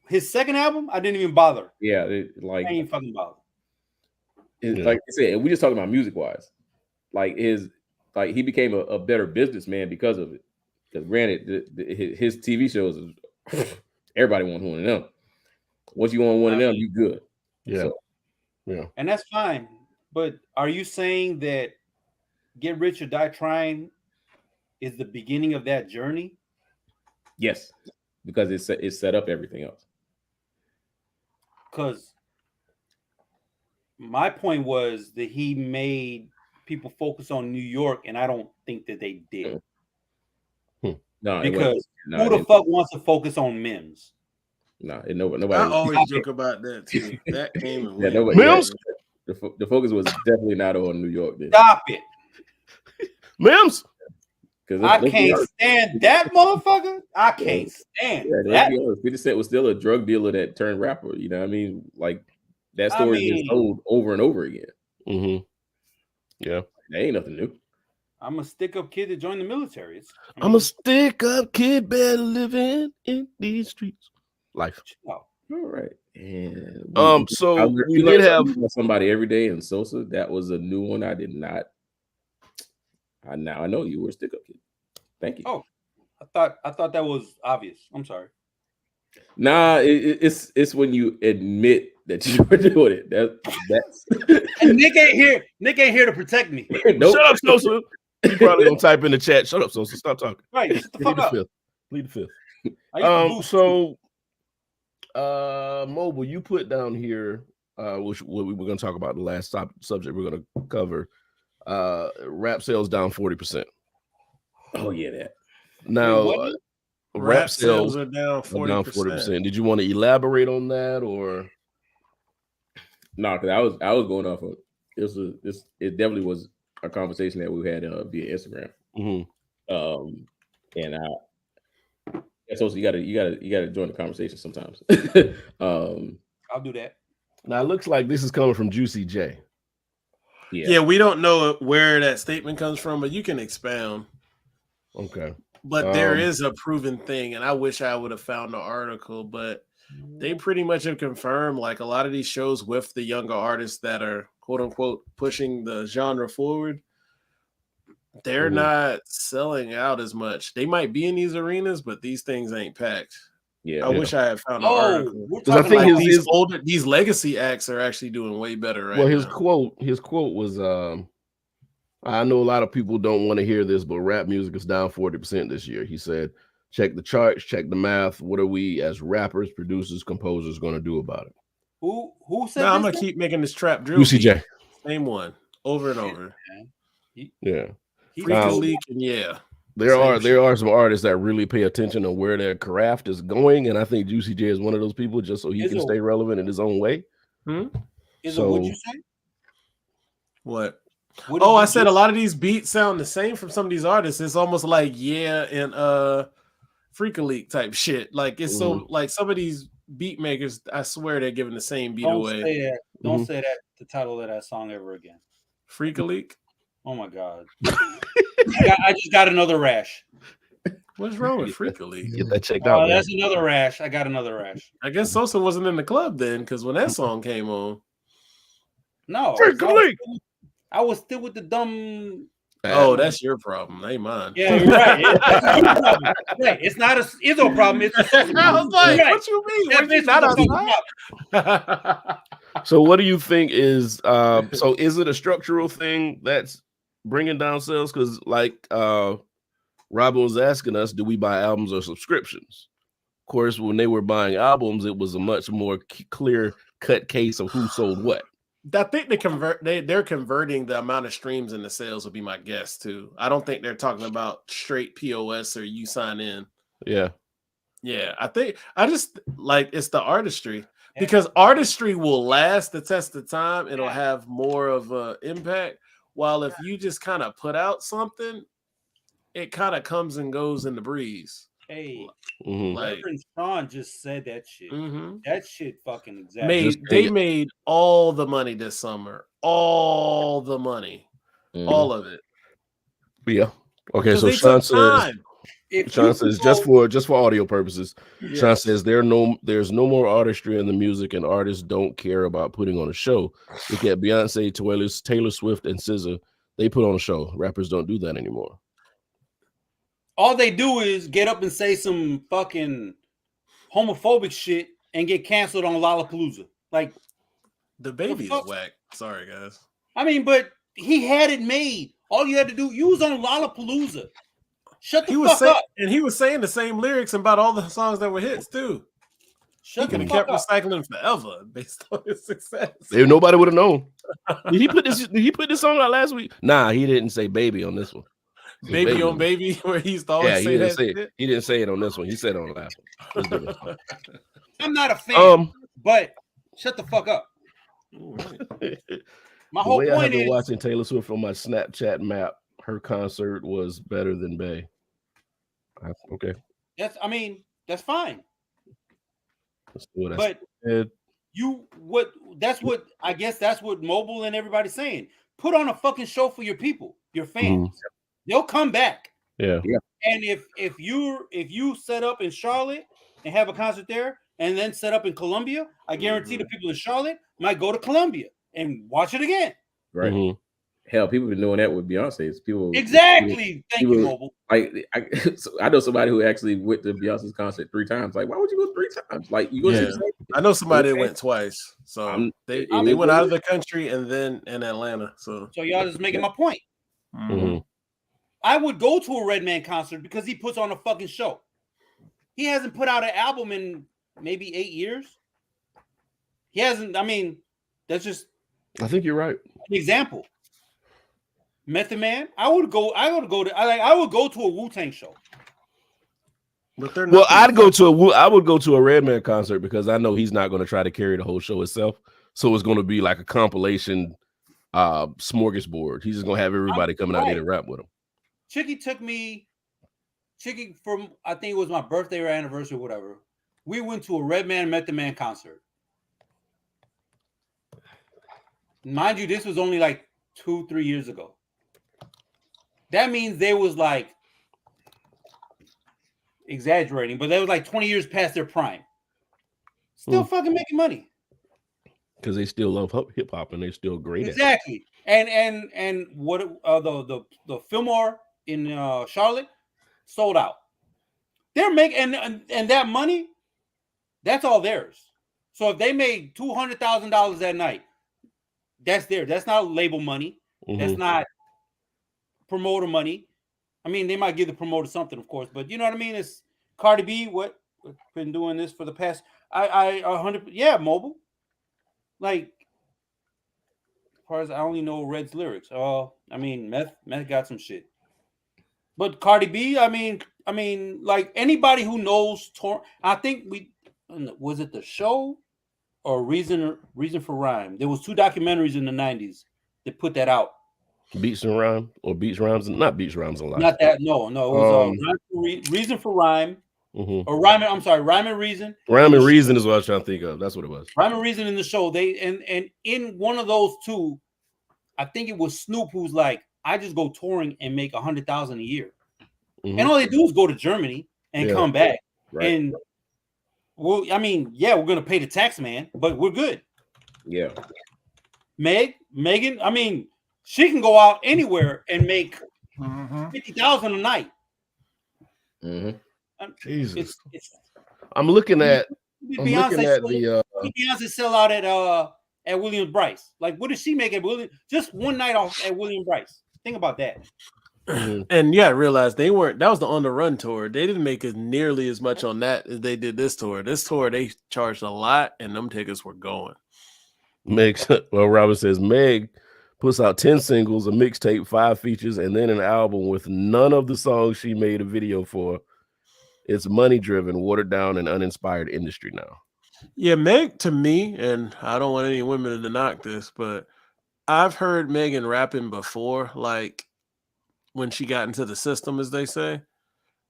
His second album, I didn't even bother. Yeah, I ain't fucking bother. Like I said, we just talking about music wise. Like he became a better businessman because of it. Because granted, his TV shows, everybody wants one of them. Once you want one of them, you good. Yeah, so. Yeah, and that's fine. But are you saying that Get Rich or Die Trying is the beginning of that journey? Yes, because it set up everything else. Because my point was that he made people focus on New York, and I don't think that they did. No, because who the fuck wants to focus on Mims? No, nobody. I always joke about that too. That came and went. Mims. The focus was definitely not on New York. Then. Stop it, Mims. Because I can't stand that motherfucker. I can't stand that. 50 Cent was still a drug dealer that turned rapper. You know what I mean? Like that story is told over and over again. Mm-hmm. Yeah, that ain't nothing new. I'm a stick-up kid that joined the military. I'm a stick-up kid, better living in these streets. Life. All right. And so we did have somebody every day in Sosa. That was a new one. I did not. I know you were a stick-up kid. Thank you. Oh, I thought that was obvious. I'm sorry. Nah, it's when you admit that you were doing it. That's and Nick ain't here. Nick ain't here to protect me. Nope. Shut up, Sosa. You probably gonna type in the chat. Shut up, Sosa. Stop talking. Right. Shut the fuck up. Plead the fifth. So Mobile, you put down here, which what we were going to talk about, the last subject we're going to cover. Rap sales down 40%. Oh yeah, that. Now, rap sales are down 40%. Did you want to elaborate on that, or? No, because I was going off of it definitely was a conversation that we had via Instagram. Mm-hmm. So you gotta join the conversation sometimes. I'll do that. Now it looks like this is coming from Juicy J. Yeah, we don't know where that statement comes from, but you can expound. Okay. But there is a proven thing, and I wish I would have found the article, but they pretty much have confirmed, like, a lot of these shows with the younger artists that are quote unquote pushing the genre forward, They're not selling out as much. They might be in these arenas, but these things ain't packed. Yeah, I wish I had found an article. Because I think like these legacy acts are actually doing way better right now. His quote was, I know a lot of people don't want to hear this, but rap music is down 40% this year. He said, check the charts, check the math. What are we as rappers, producers, composers going to do about it? Who said I'm going to keep making this trap drill. UCJ. Same one. Over and over. Yeah. Freaky Leak and yeah. There are some artists that really pay attention to where their craft is going, and I think Juicy J is one of those people, just so he can stay relevant in his own way. What'd you say? What I said a lot of these beats sound the same from some of these artists. It's almost like and Freaky Leak type shit. Like it's so like some of these beat makers, I swear they're giving the same beat away. Don't say that the title of that song ever again. Freaky Leak. Oh my god. I just got another rash. What's wrong with Freaky Leak? Get that checked out. That's another rash. I got another rash. I guess Sosa wasn't in the club then, because when that song came on. No, I was still with the dumb. Oh, that's your problem. Ain't mine. Yeah, you're right. It's not a Izzo problem. It's a problem. I was like, what you mean? It's not a So what do you think is so is it a structural thing that's bringing down sales? Because like Robin was asking us, do we buy albums or subscriptions? Of course, when they were buying albums, it was a much more clear cut case of who sold what. I think they're converting the amount of streams into sales would be my guess too. I don't think they're talking about straight POS or you sign in. Yeah. I just like it's the artistry. Because artistry will last the test of time. It'll have more of an impact. While if you just kind of put out something, it kind of comes and goes in the breeze. Hey, like Sean just said that shit. That shit fucking exactly. They made all the money this summer. All the money. All of it. Yeah. Okay, so Sean says just for audio purposes. Yes. Sean says there's no more artistry in the music, and artists don't care about putting on a show. Look at Beyonce, Taylor Swift, and SZA. They put on a show. Rappers don't do that anymore. All they do is get up and say some fucking homophobic shit and get canceled on Lollapalooza. Like the baby is whack. Sorry, guys. I mean, but he had it made. All you had to do, you was on Lollapalooza. Shut the fuck up. And he was saying the same lyrics about all the songs that were hits too. He could have kept recycling forever based on his success. Nobody would have known. Did he put this song out last week? Nah, he didn't say baby on this one. Baby on baby, where he used to always say that. He didn't say it on this one. He said it on the last one. I'm not a fan, but shut the fuck up. My whole point is watching Taylor Swift on my Snapchat map. Her concert was better than Bey. Okay. That's fine. But that's what Mobile and everybody's saying. Put on a fucking show for your people, your fans. They'll come back. Yeah. And if you set up in Charlotte and have a concert there and then set up in Columbia, I guarantee the people in Charlotte might go to Columbia and watch it again. Right. Hell, people have been doing that with Beyonce's. Thank you, Mobile. I know somebody who actually went to Beyonce's concert 3 times. Like, why would you go 3 times? Like, you go to see I know somebody that went twice. So they went out of the country and then in Atlanta. So y'all just making my point. I would go to a Redman concert because he puts on a fucking show. He hasn't put out an album in maybe 8 years. He hasn't. I mean, that's just. I think you're right. An example. Method Man. I would go to a Wu-Tang show. I would go to a Redman concert because I know he's not going to try to carry the whole show itself. So it's going to be like a compilation smorgasbord. He's just going to have everybody coming out there to rap with him. Chicky from, I think it was my birthday or anniversary or whatever. We went to a Redman Method Man concert. Mind you, this was only like 2-3 years ago. That means they was like exaggerating, but they was like 20 years past their prime. Still fucking making money. because they still love hip hop and they're still great. Exactly. And what the Fillmore in Charlotte sold out. They're making and that money, that's all theirs. So if they made $200,000 that night, that's theirs. That's not label money. Mm-hmm. That's not promoter money. I mean, they might give the promoter something, of course, but you know what I mean? It's Cardi B, what been doing this for the past I 100 mobile. Like, as far as I only know Red's lyrics. I mean, Meth got some shit. But Cardi B, I mean, like anybody who knows I think was it the show or Reason for Rhyme? There was 2 documentaries in the 90s that put that out. Beats and Rhyme or Beats Rhymes, not Beats Rhymes a lot. Not that, no. It was Reason for Rhyme. Mm-hmm. Or Rhyme and Reason. Rhyme and Reason is what I was trying to think of. That's what it was. Rhyme and Reason in the show. They and in one of those 2, I think it was Snoop who's like, I just go touring and make $100,000 a year. Mm-hmm. And all they do is go to Germany and come back. Right. And well, I mean, we're gonna pay the tax man, but we're good. Yeah. Megan, I mean, she can go out anywhere and make $50,000 a night. Mm-hmm. Jesus. I'm looking at Beyonce sell out at Williams Brice. Like, what did she make at Williams? Just one night off at Williams Brice. Think about that. And I realized that was the On the Run tour. They didn't make as nearly as much on that as they did this tour. This tour, they charged a lot, and them tickets were going. Robert says Meg puts out 10 singles, a mixtape, 5 features, and then an album with none of the songs she made a video for. It's money-driven, watered-down, and uninspired industry now. Yeah, Meg, to me, and I don't want any women to knock this, but I've heard Megan rapping before, like when she got into the system, as they say.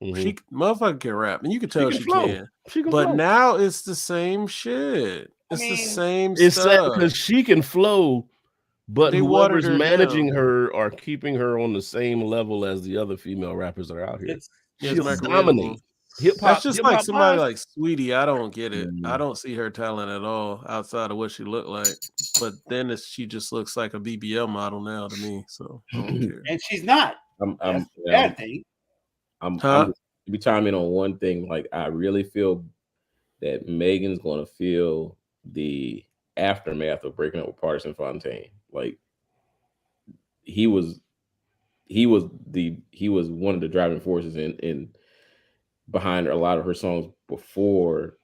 Mm-hmm. She motherfucker can rap, and you can tell she can. But flow. Now it's the same shit. It's the same stuff. It's sad because she can flow, but whoever's managing her are keeping her on the same level as the other female rappers that are out here. She's dominating. Hip-hop, that's just like somebody like Sweetie. I don't get it. I don't see her talent at all outside of what she looked like. But then she just looks like a BBL model now to me. So I don't care. And she's not. I'm be chiming in on one thing. Like, I really feel that Megan's going to feel the aftermath of breaking up with Partisan Fontaine. Like, he was one of the driving forces in behind a lot of her songs before,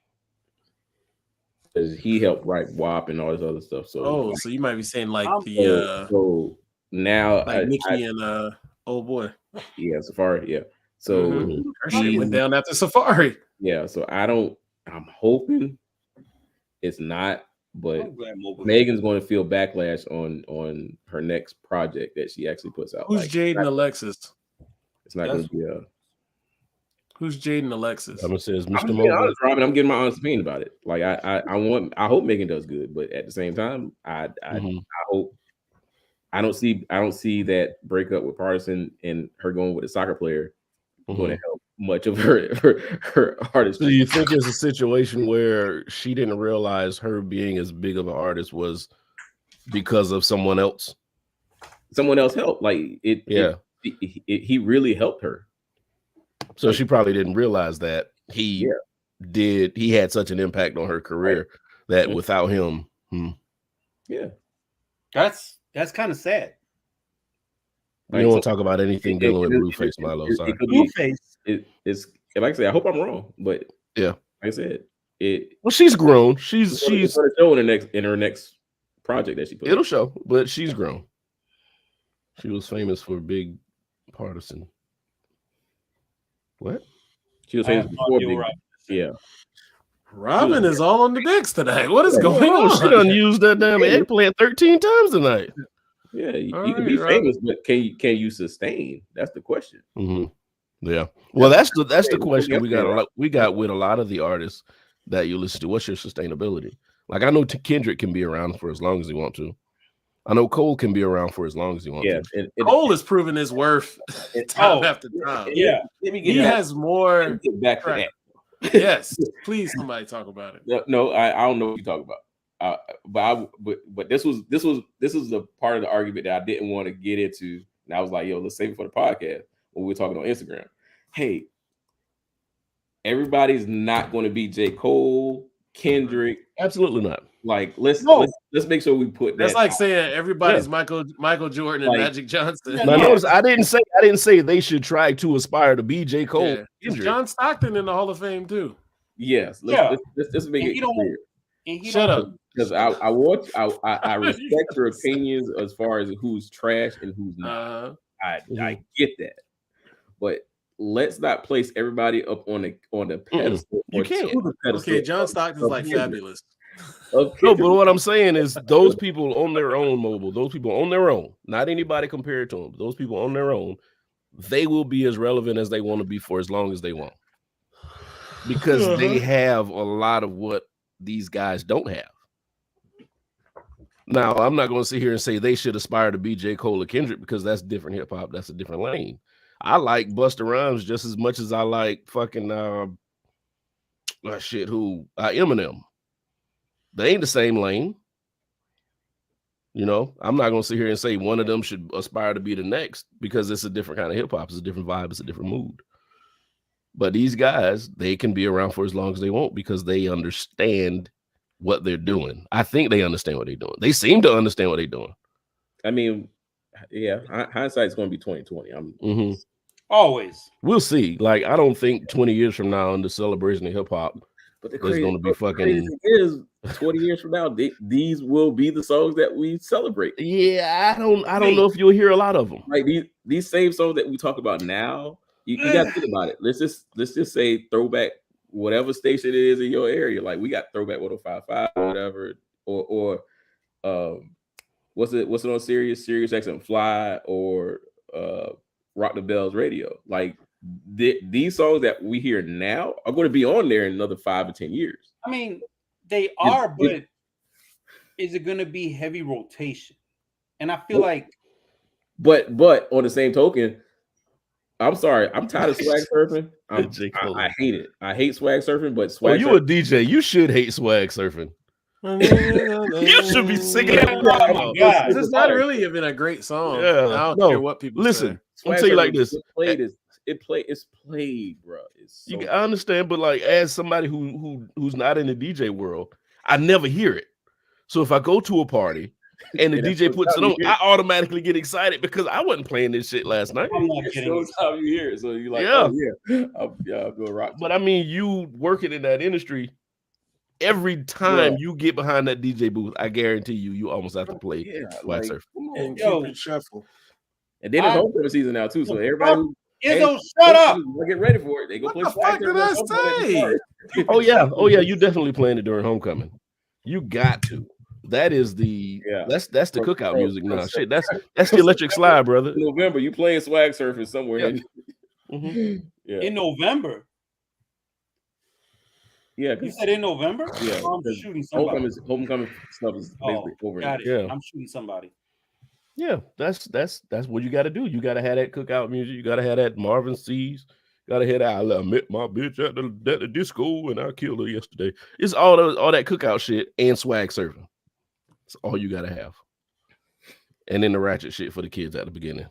because he helped write WAP and all this other stuff. So so you might be saying like so now like Nicki and oh boy, yeah, Safari, yeah. So she went down after Safari. Yeah, so I'm hoping it's not, but Megan's going to feel backlash on her next project that she actually puts out. Who's Jade and Alexis? It's not going to be Who's Jade and Alexis? Someone says Mr. Mobile. I'm getting my honest opinion about it. Like, I hope Megan does good, but at the same time, I hope I don't see that breakup with Partisan and her going with a soccer player going to help much of her artist. So you think it's a situation where she didn't realize her being as big of an artist was because of someone else? Someone else helped. Like he really helped her. So she probably didn't realize that he had such an impact on her career that without him, that's kind of sad. You don't want to talk about anything dealing with Blueface, Milo. Sorry, Blueface. It's like I say, I hope I'm wrong, but like I said, well, she's grown. She's show in her next project that she put. It'll show, but she's grown. She was famous for Big Partisan. What? She was famous before Big. Yeah. Robin is all on the bigs today. What is going on? She done used that damn eggplant 13 times tonight. Yeah, you can be famous, but can you sustain? That's the question. Mm-hmm. Yeah. Well, that's the question we got with a lot of the artists that you listen to. What's your sustainability? Like, I know Kendrick can be around for as long as he wants to. I know Cole can be around for as long as he wants to. Cole has proven his worth time after time. Yeah. He has more. Get back to that. Yes. Please, somebody talk about it. No, I don't know what you talk about. but this was the part of the argument that I didn't want to get into. And I was like, yo, let's save it for the podcast when we were talking on Instagram. Hey, everybody's not going to be J. Cole, Kendrick. Absolutely not. Like, let's make sure we put that. That's like saying everybody's Michael Jordan and Magic Johnson. Now, notice I didn't say they should try to aspire to be J. Cole. Yeah. John Stockton in the Hall of Fame too. Yes. Let's make it clear. Shut up. Because I respect your opinions as far as who's trash and who's not. I get that, but let's not place everybody up on the pedestal. You can't. Okay, John Stockton's like fabulous. Okay. No, but what I'm saying is those people on their own, Mobile, those people on their own, not anybody compared to them, those people on their own, they will be as relevant as they want to be for as long as they want. Because they have a lot of what these guys don't have. Now, I'm not going to sit here and say they should aspire to be J. Cole or Kendrick because that's different hip hop. That's a different lane. I like Busta Rhymes just as much as I like fucking Eminem. They ain't the same lane. You know, I'm not going to sit here and say one of them should aspire to be the next because it's a different kind of hip hop. It's a different vibe. It's a different mood. But these guys, they can be around for as long as they want because they understand what they're doing. I think they understand what they're doing. They seem to understand what they're doing. I mean, yeah, hindsight's going to be 2020. Always. We'll see. Like, I don't think 20 years from now in the celebration of hip hop, but there's going to be fucking. Is 20 years from now, these will be the songs that we celebrate. Yeah, I don't know if you'll hear a lot of them. Like these same songs that we talk about now. You got to think about it. Let's just say throwback whatever station it is in your area. Like we got throwback 105.5 or whatever, or what's it on Sirius XM Fly or Rock the Bells Radio. Like these songs that we hear now are going to be on there in another 5 or 10 years. I mean, they are, but is it going to be heavy rotation? And I feel like, but on the same token, I'm sorry, I'm tired of swag surfing. I hate it. I hate swag surfing, but swag. Oh, you a DJ? You should hate swag surfing. You should be singing it. Oh my God. It's not really even a great song. Yeah, I don't care what people listen. say. I'll tell you like this: it's played, bro. I understand, but like as somebody who's not in the DJ world, I never hear it. So if I go to a party and the DJ puts it on, I automatically get excited because I wasn't playing this shit last night. I'm not kidding. How you hear it, so you like, I'm going rock. But I mean, you working in that industry, every time you get behind that DJ booth, I guarantee you almost have to play Swag Surf. And Cupid Shuffle. And then it's homecoming season now too, so everybody. Izzo, shut up! Get ready for it. They go play. What the fuck did I say? Oh yeah, you definitely playing it during homecoming. You got to. That is the that's the cookout music now. Shit, that's the electric slide, brother. In November, you playing swag surfing somewhere. In November. Yeah, you said in November. Yeah, I'm shooting somebody. Homecoming stuff is basically over. Got it. Yeah, I'm shooting somebody. Yeah, that's what you got to do. You got to have that cookout music. You got to have that Marvin C's. Got to have that. I met my bitch at the disco and I killed her yesterday. It's all that cookout shit and swag surfing. That's all you got to have. And then the ratchet shit for the kids at the beginning,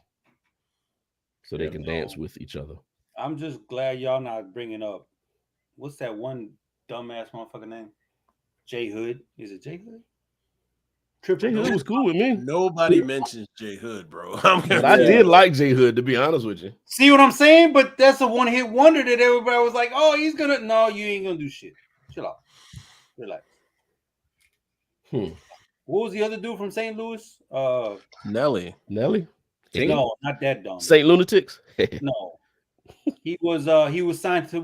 so they can dance with each other. I'm just glad y'all not bringing up what's that one dumbass motherfucker name? J Hood. Is it J Hood? J Hood was cool with me. Nobody mentions J Hood, bro. But I did like J Hood, to be honest with you. See what I'm saying? But that's a one-hit wonder that everybody was like, "Oh, he's gonna." No, you ain't gonna do shit. Chill out. Relax. What was the other dude from St. Louis? Nelly. No, not that dumb. St. Lunatics. No, he was signed to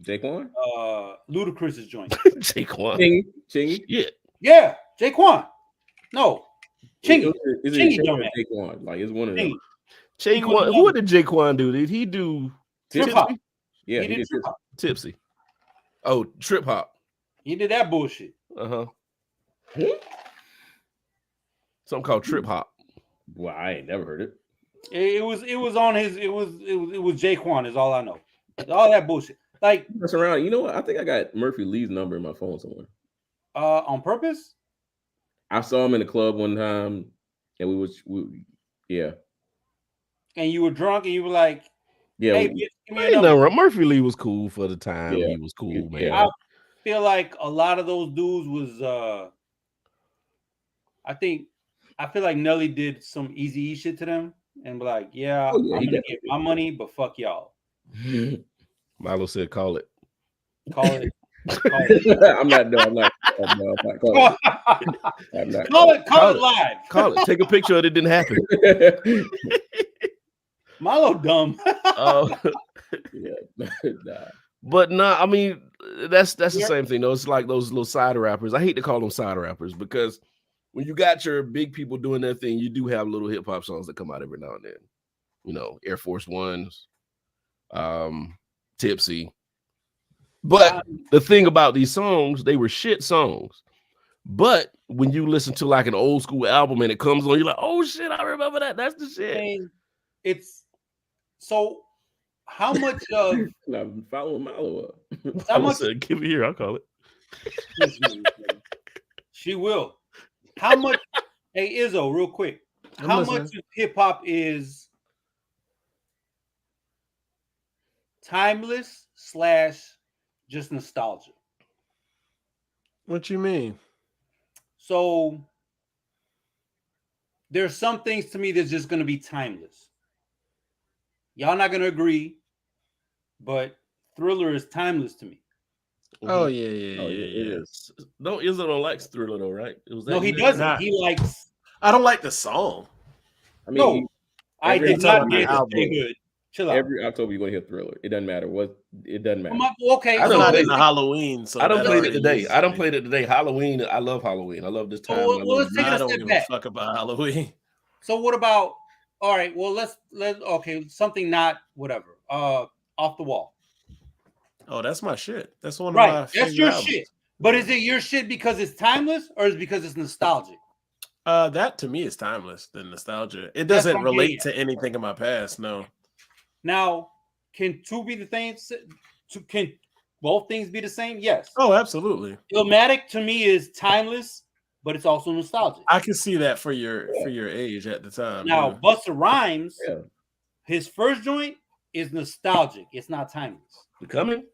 Jaquan? Ludacris's joint. Jaquan. Chingy? Yeah, Jaquan. No. Chingy. Is it Jaquan? Like it's one of them. Jaquan. What did Jaquan do? Did he do Trip Hop? Yeah, he did Trip Hop. Tipsy. Oh, Trip Hop. He did that bullshit. Something called Trip Hop. Well, I ain't never heard it. It was on his. It was Jaquan. Is all I know. All that bullshit. Like mess around. You know what? I think I got Murphy Lee's number in my phone somewhere. On purpose? I saw him in the club one time, and yeah. And you were drunk, and you were like, yeah. Hey, give me a number. Murphy Lee was cool for the time. Yeah. He was cool, man. Yeah. I feel like a lot of those dudes was I feel like Nelly did some Eazy-E shit to them and be like, I'm gonna get my money, but fuck y'all. Milo said, call it. Call it. I'm not. Call it live. Call it. Take a picture of it. Didn't happen. Milo dumb. But no, I mean that's the same thing. Though it's like those little side rappers. I hate to call them side rappers because when you got your big people doing their thing, you do have little hip hop songs that come out every now and then. You know, Air Force Ones, Tipsy. But the thing about these songs, they were shit songs. But when you listen to like an old school album and it comes on, you're like, oh shit, I remember that. That's the shit. I mean, it's so how much of I'm following Milo up. How much said, give it here, I'll call it. She will. How much hey Izzo, real quick. How much of hip hop is timeless / just nostalgia? What you mean? So there's some things to me that's just going to be timeless. Y'all not going to agree, but Thriller is timeless to me. Oh yeah. It is. No, Izzo don't like Thriller though, right? No, he doesn't. He likes. I don't like the song. I mean, no, I did not get good. Chill out. Every October you're gonna hear Thriller. It doesn't matter what. It doesn't matter. Okay, I'm not into Halloween, so I don't play it today. I don't play it today. Halloween. I love Halloween. I love this time. Let's take I a don't step give back. a fuck about Halloween. So what about? All right. Well, let's something not whatever. Off the Wall. Oh, that's my shit. That's one of right. my That's your albums. shit. But is it your shit because it's timeless or is it because it's nostalgic? That to me is timeless. The nostalgia. It doesn't relate to anything in my past. No. Now, can two be the same? Can both things be the same? Yes. Oh, absolutely. Illmatic to me is timeless, but it's also nostalgic. I can see that for your age at the time. Now, Busta Rhymes, his first joint is nostalgic. It's not timeless. The Coming.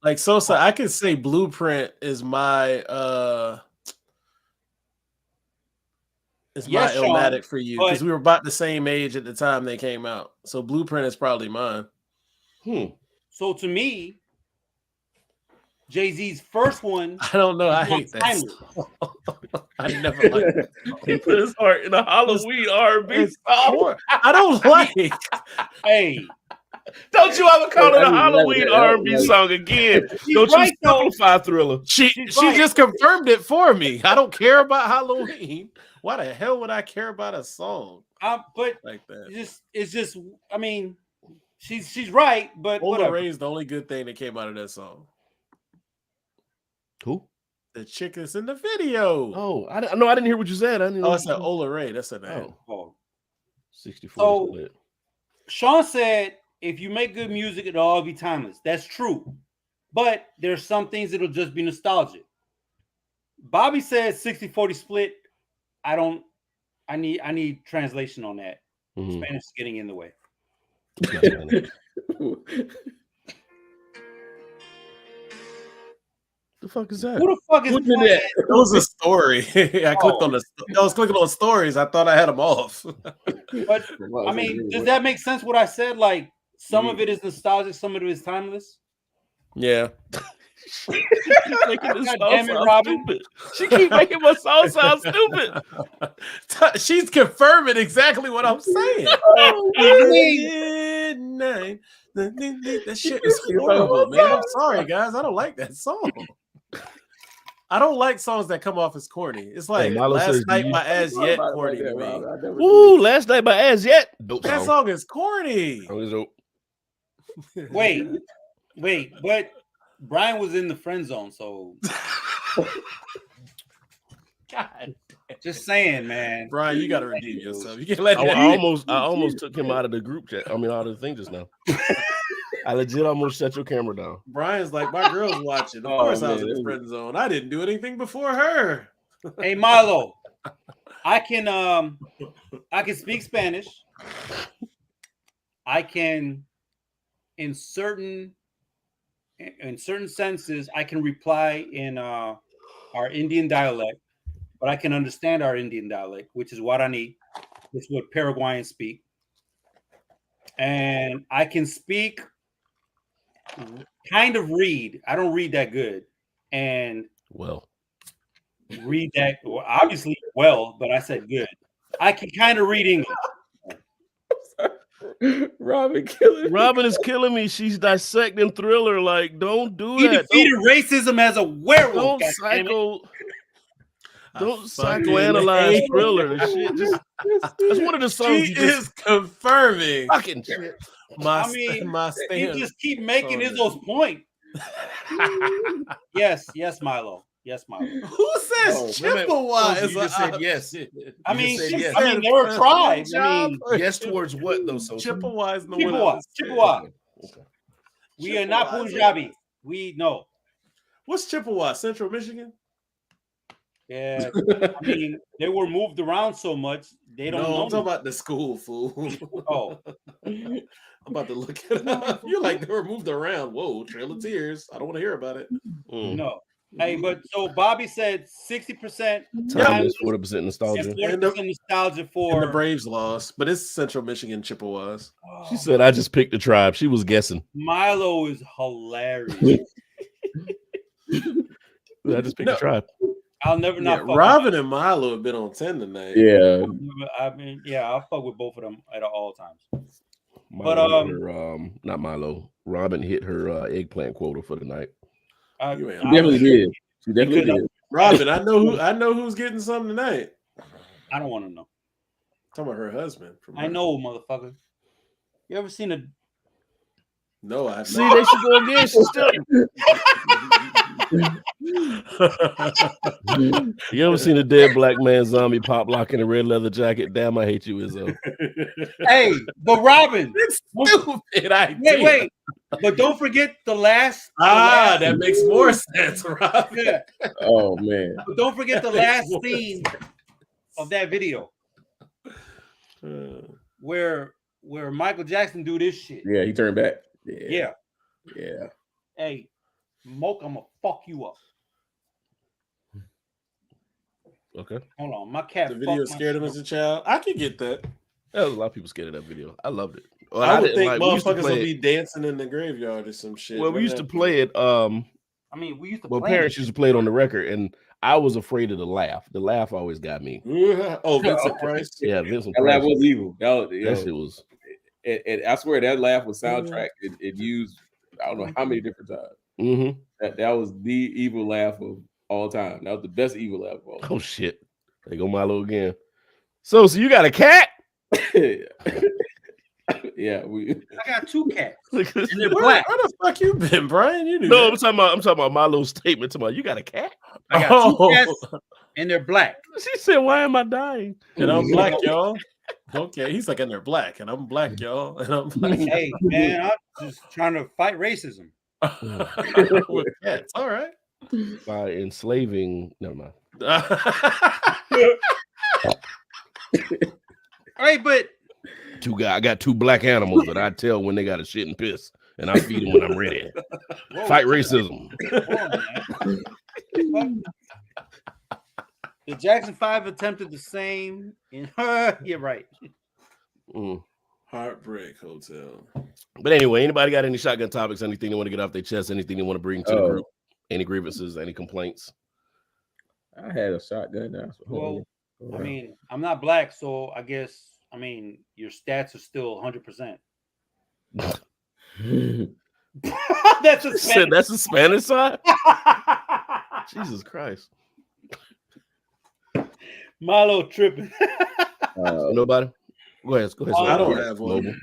Like Sosa, I could say Blueprint is my Illmatic for you because we were about the same age at the time they came out. So Blueprint is probably mine. So to me, Jay-Z's first one. I don't know. I hate that. I never liked it. He put his heart in a Halloween R&B song. I don't like. Hey, don't you ever call it a Halloween R&B song again? Don't you simplify Thriller? She just confirmed it for me. I don't care about Halloween. Why the hell would I care about a song? But like that, it's just. I mean, she's right, but Ola Ray's the only good thing that came out of that song. Who? The chick that's in the video. Oh, I didn't hear what you said. It's an Ola Ray. That's her name. 64 so, split. Sean said, if you make good music, it'll all be timeless. That's true. But there's some things that'll just be nostalgic. Bobby said 60-40 split. I need translation on that. Spanish is getting in the way. The fuck is that? Who the fuck is that? It was a story. I was clicking on stories. I thought I had them off. But I mean, does that make sense? What I said, like some of it is nostalgic, some of it is timeless. Yeah. She keep making this stupid. She keep making my song sound stupid. She's confirming exactly what I'm saying. Midnight. That shit is horrible, man. I'm sorry, guys. I don't like that song. I don't like songs that come off as corny. It's like Last Night by As Yet corny to me. Ooh, Last Night by As Yet. That song is corny. Wait, but Brian was in the friend zone, so God, just saying, man. Brian, you got to redeem yourself. You can't let I almost took him out of the group chat. I mean, out of the thing just now. I legit almost shut your camera down. Brian's like, my girl's watching. Of course, I was in the friend zone. I didn't do anything before her. Hey, Milo, I can speak Spanish. I can, in certain senses, I can reply in our Indian dialect, but I can understand our Indian dialect, which is Guarani. It's what Paraguayans speak. And I can speak, kind of read. I don't read that good. And read that, obviously well, but I said good. I can kind of read English. Robin is killing me. She's dissecting Thriller. Like, don't do he that. He defeated racism as a werewolf. Don't psychoanalyze Thriller and shit. That's one of the songs. She is confirming. Fucking shit. My he just keep making those points. Yes, Milo. Yes, Milo. Who says Chippewa? You just said yes. I mean, they're a tribe. I mean, yes towards what though? So Chippewa is the Chippewa. Okay. We are not Punjabi. We know. What's Chippewa? Central Michigan? Yeah, I mean, they were moved around so much they don't know. I'm talking about the school, fool. Oh, I'm about to look it up. You're like, they were moved around. Whoa, Trail of Tears. I don't want to hear about it. No. Hey, but so Bobby said 60% timeless, 40% nostalgia. 40% nostalgia for the Braves lost, but it's Central Michigan Chippewas. She said, "I just picked the tribe." She was guessing. Milo is hilarious. I just picked the tribe. I'll never not. Robin and Milo have been on 10 tonight. Yeah, I mean, I'll fuck with both of them at all times. Milo not Milo. Robin hit her eggplant quota for the night. She definitely did. She definitely did. Robin, I know who's getting something tonight. I don't want to know. I'm talking about her husband. I know, motherfucker. You ever seen a? No, I see. There she go again. She's still. You ever seen a dead black man zombie pop lock in a red leather jacket? Damn, I hate you, Izzo. Hey, but Robin, it's stupid idea. Wait, but don't forget the last. That makes more sense, Robin. Yeah. Oh man! But don't forget the last scene of that video, where Michael Jackson do this shit. Yeah, he turned back. Yeah. Hey, Moke, I'm gonna fuck you up. Okay. Hold on, my cat. The video scared him as a child. I can get that. There was a lot of people scared of that video. I loved it. Well, I would think motherfuckers will be dancing in the graveyard or some shit. Well, we used to play it. I mean, we used to. Well, parents used to play it on the record, and I was afraid of the laugh. The laugh always got me. Oh, Vincent Price. Yeah, Vincent That Price. laugh was evil. That shit was. And I swear that laugh was soundtrack. It used I don't know how many different times. Mm-hmm. That was the evil laugh of all time. That was the best evil laugh of all time. Oh shit! There go Milo again. So you got a cat? Yeah, I got two cats. And they're black. Where the fuck you been, Brian? You knew no, that. I'm talking about Milo's statement to you got a cat? I got two cats and they're black. She said, "Why am I dying?" And I'm black, y'all. Okay, he's like, and they're black, and I'm black, y'all. And I'm black. Hey, man, I'm just trying to fight racism. With cats, all right. By enslaving, never mind. Hey, but I got two black animals that I tell when they got a shit and piss, and I feed them when I'm ready. Whoa, fight racism. The Jackson 5 attempted the same. You're right. Heartbreak Hotel. But anyway, anybody got any shotgun topics? Anything they want to get off their chest? Anything they want to bring to the group? Any grievances? Any complaints? I had a shotgun. Well, I mean, I'm not black, so I guess your stats are still 100%. That's a Spanish. That's the Spanish side. Jesus Christ. Milo tripping. Nobody. Go ahead. I don't have one.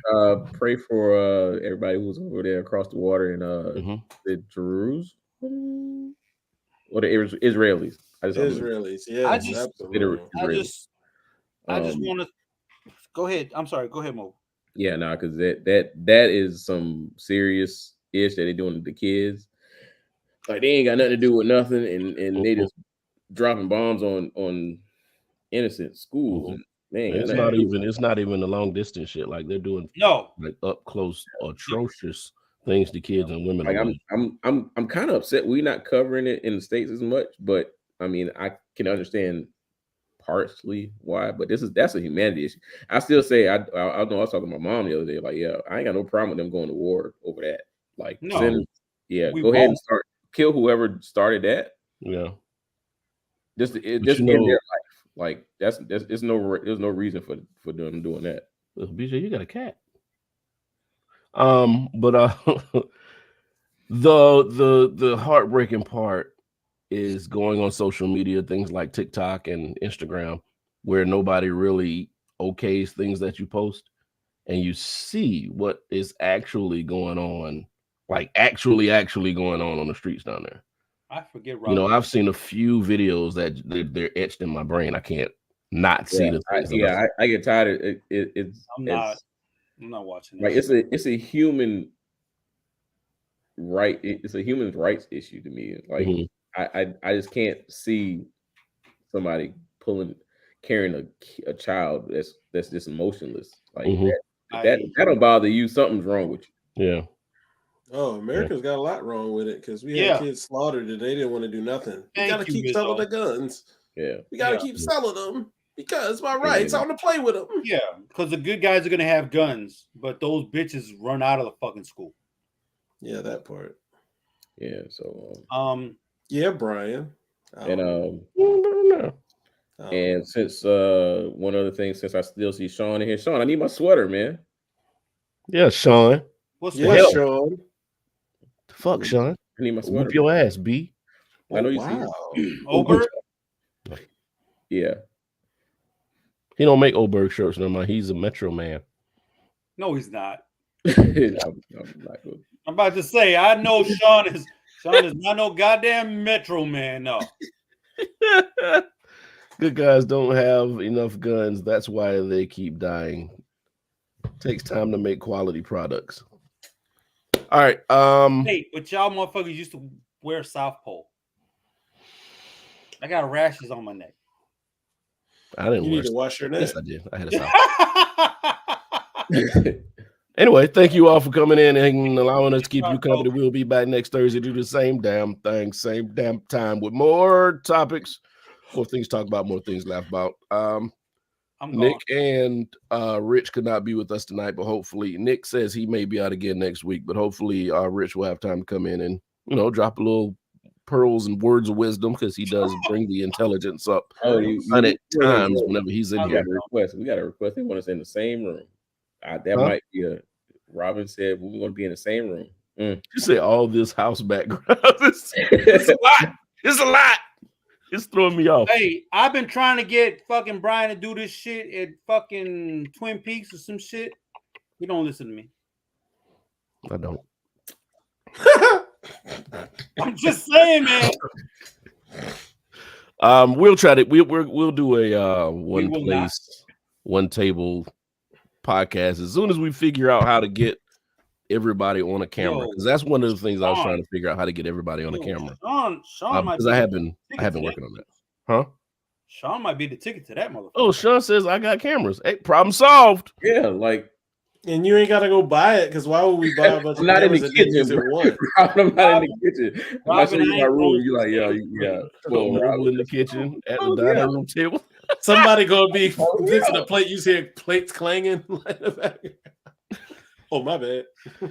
Pray for everybody who's over there across the water in the Jerusalem or the Israelis. Israelis. Yeah, I just want to go ahead. I'm sorry. Go ahead, Mo. Yeah, no, because that is some serious ish that they're doing to the kids. Like they ain't got nothing to do with nothing, and they just dropping bombs on innocent schools. And it's not even the long distance shit. Like they're doing like up close atrocious things to kids and women. Like I'm kind of upset we're not covering it in the States as much, but I mean I can understand partially why, but that's a humanity issue. I still say I know I was talking to my mom the other day, like, yeah, I ain't got no problem with them going to war over that. Like, go ahead and kill whoever started that. Yeah. Just in their life. Like there's no reason for them doing that. BJ, you got a cat. But the heartbreaking part is going on social media, things like TikTok and Instagram, where nobody really okays things that you post, and you see what is actually going on, like actually going on the streets down there. I forget. You know, I've seen a few videos that they're etched in my brain. I can't not see the things. I get tired of it. I'm not watching. Like it's a human right. It's a human rights issue to me. Like I just can't see somebody carrying a child that's just emotionless like that don't bother you. Something's wrong with you. Yeah. Oh, America's got a lot wrong with it because we had kids slaughtered and they didn't want to do nothing. We got to keep selling the guns. Yeah, we got to keep selling them because it's my rights. I want to play with them. Yeah, because the good guys are gonna have guns, but those bitches run out of the fucking school. Yeah, that part. Yeah. So. Yeah, Brian. And and since one other thing, since I still see Sean in here, Sean, I need my sweater, man. Yeah, Sean. What's the hell, Sean? Fuck, Sean. I need my sweater. Whoop your ass, B. I know you see. Oberg? Yeah. He don't make Oberg shirts no more. He's a Metro man. No, he's not. I'm about to say, I know Sean is not no goddamn Metro man. No. Good guys don't have enough guns. That's why they keep dying. Takes time to make quality products. All right. Hey, but y'all motherfuckers used to wear South Pole. I got rashes on my neck. I didn't. You need to wash your neck. Yes, I did. I had a South. Anyway, thank you all for coming in and allowing us to keep you company. We'll be back next Thursday. Do the same damn thing, same damn time with more topics, more things to talk about, more things to laugh about. Nick and Rich could not be with us tonight, but hopefully Nick says he may be out again next week, but hopefully Rich will have time to come in and, drop a little pearls and words of wisdom because he does bring the intelligence up 100 times whenever he's in here. We got a request. They want us in the same room. That might be a Robin said we're going to be in the same room. You say all this house background. It's a lot. It's a lot. It's throwing me off. Hey, I've been trying to get fucking Brian to do this shit at fucking Twin Peaks or some shit. He don't listen to me. I don't. I'm just saying, man. We'll try to. We'll do a one place, one table podcast as soon as we figure out how to get everybody on a camera, because that's one of the things I was trying to figure out, how to get everybody on a camera. Sean because I have been working on that. Huh? Sean might be the ticket to that motherfucker. Oh, Sean says I got cameras. Hey, problem solved. Yeah, like, and you ain't got to go buy it because why would we buy a bunch of cameras? In the kitchen. I'm not in the kitchen. I'm in my room. You like, yeah. Well, in the kitchen at the dining room table. Somebody gonna be fixing a plate. You hear plates clanging. Oh, my bad. I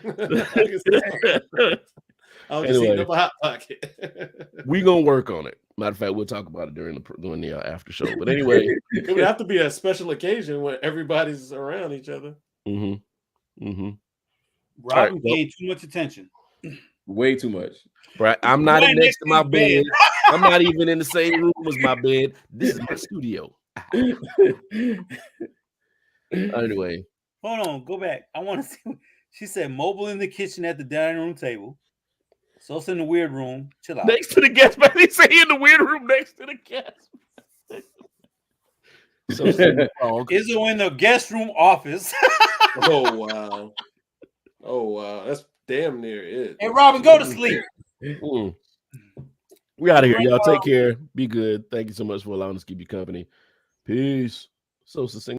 was just eating up a hot pocket. We gonna work on it. Matter of fact, we'll talk about it during the after show. But anyway, it would have to be a special occasion where everybody's around each other. Robin paid too much attention. Way too much. Right. I'm not next to my bed. I'm not even in the same room as my bed. This is my studio. Anyway. Hold on, go back. I want to see. She said mobile in the kitchen at the dining room table. So it's in the weird room. Chill out. Next to the guest, man. They say in the weird room next to the guest. Izzo in the guest room office. Oh wow, that's damn near it. Hey, Robin, go to sleep. We out of here, y'all. Take care. Be good. Thank you so much for allowing us to keep you company. Peace. So succinct.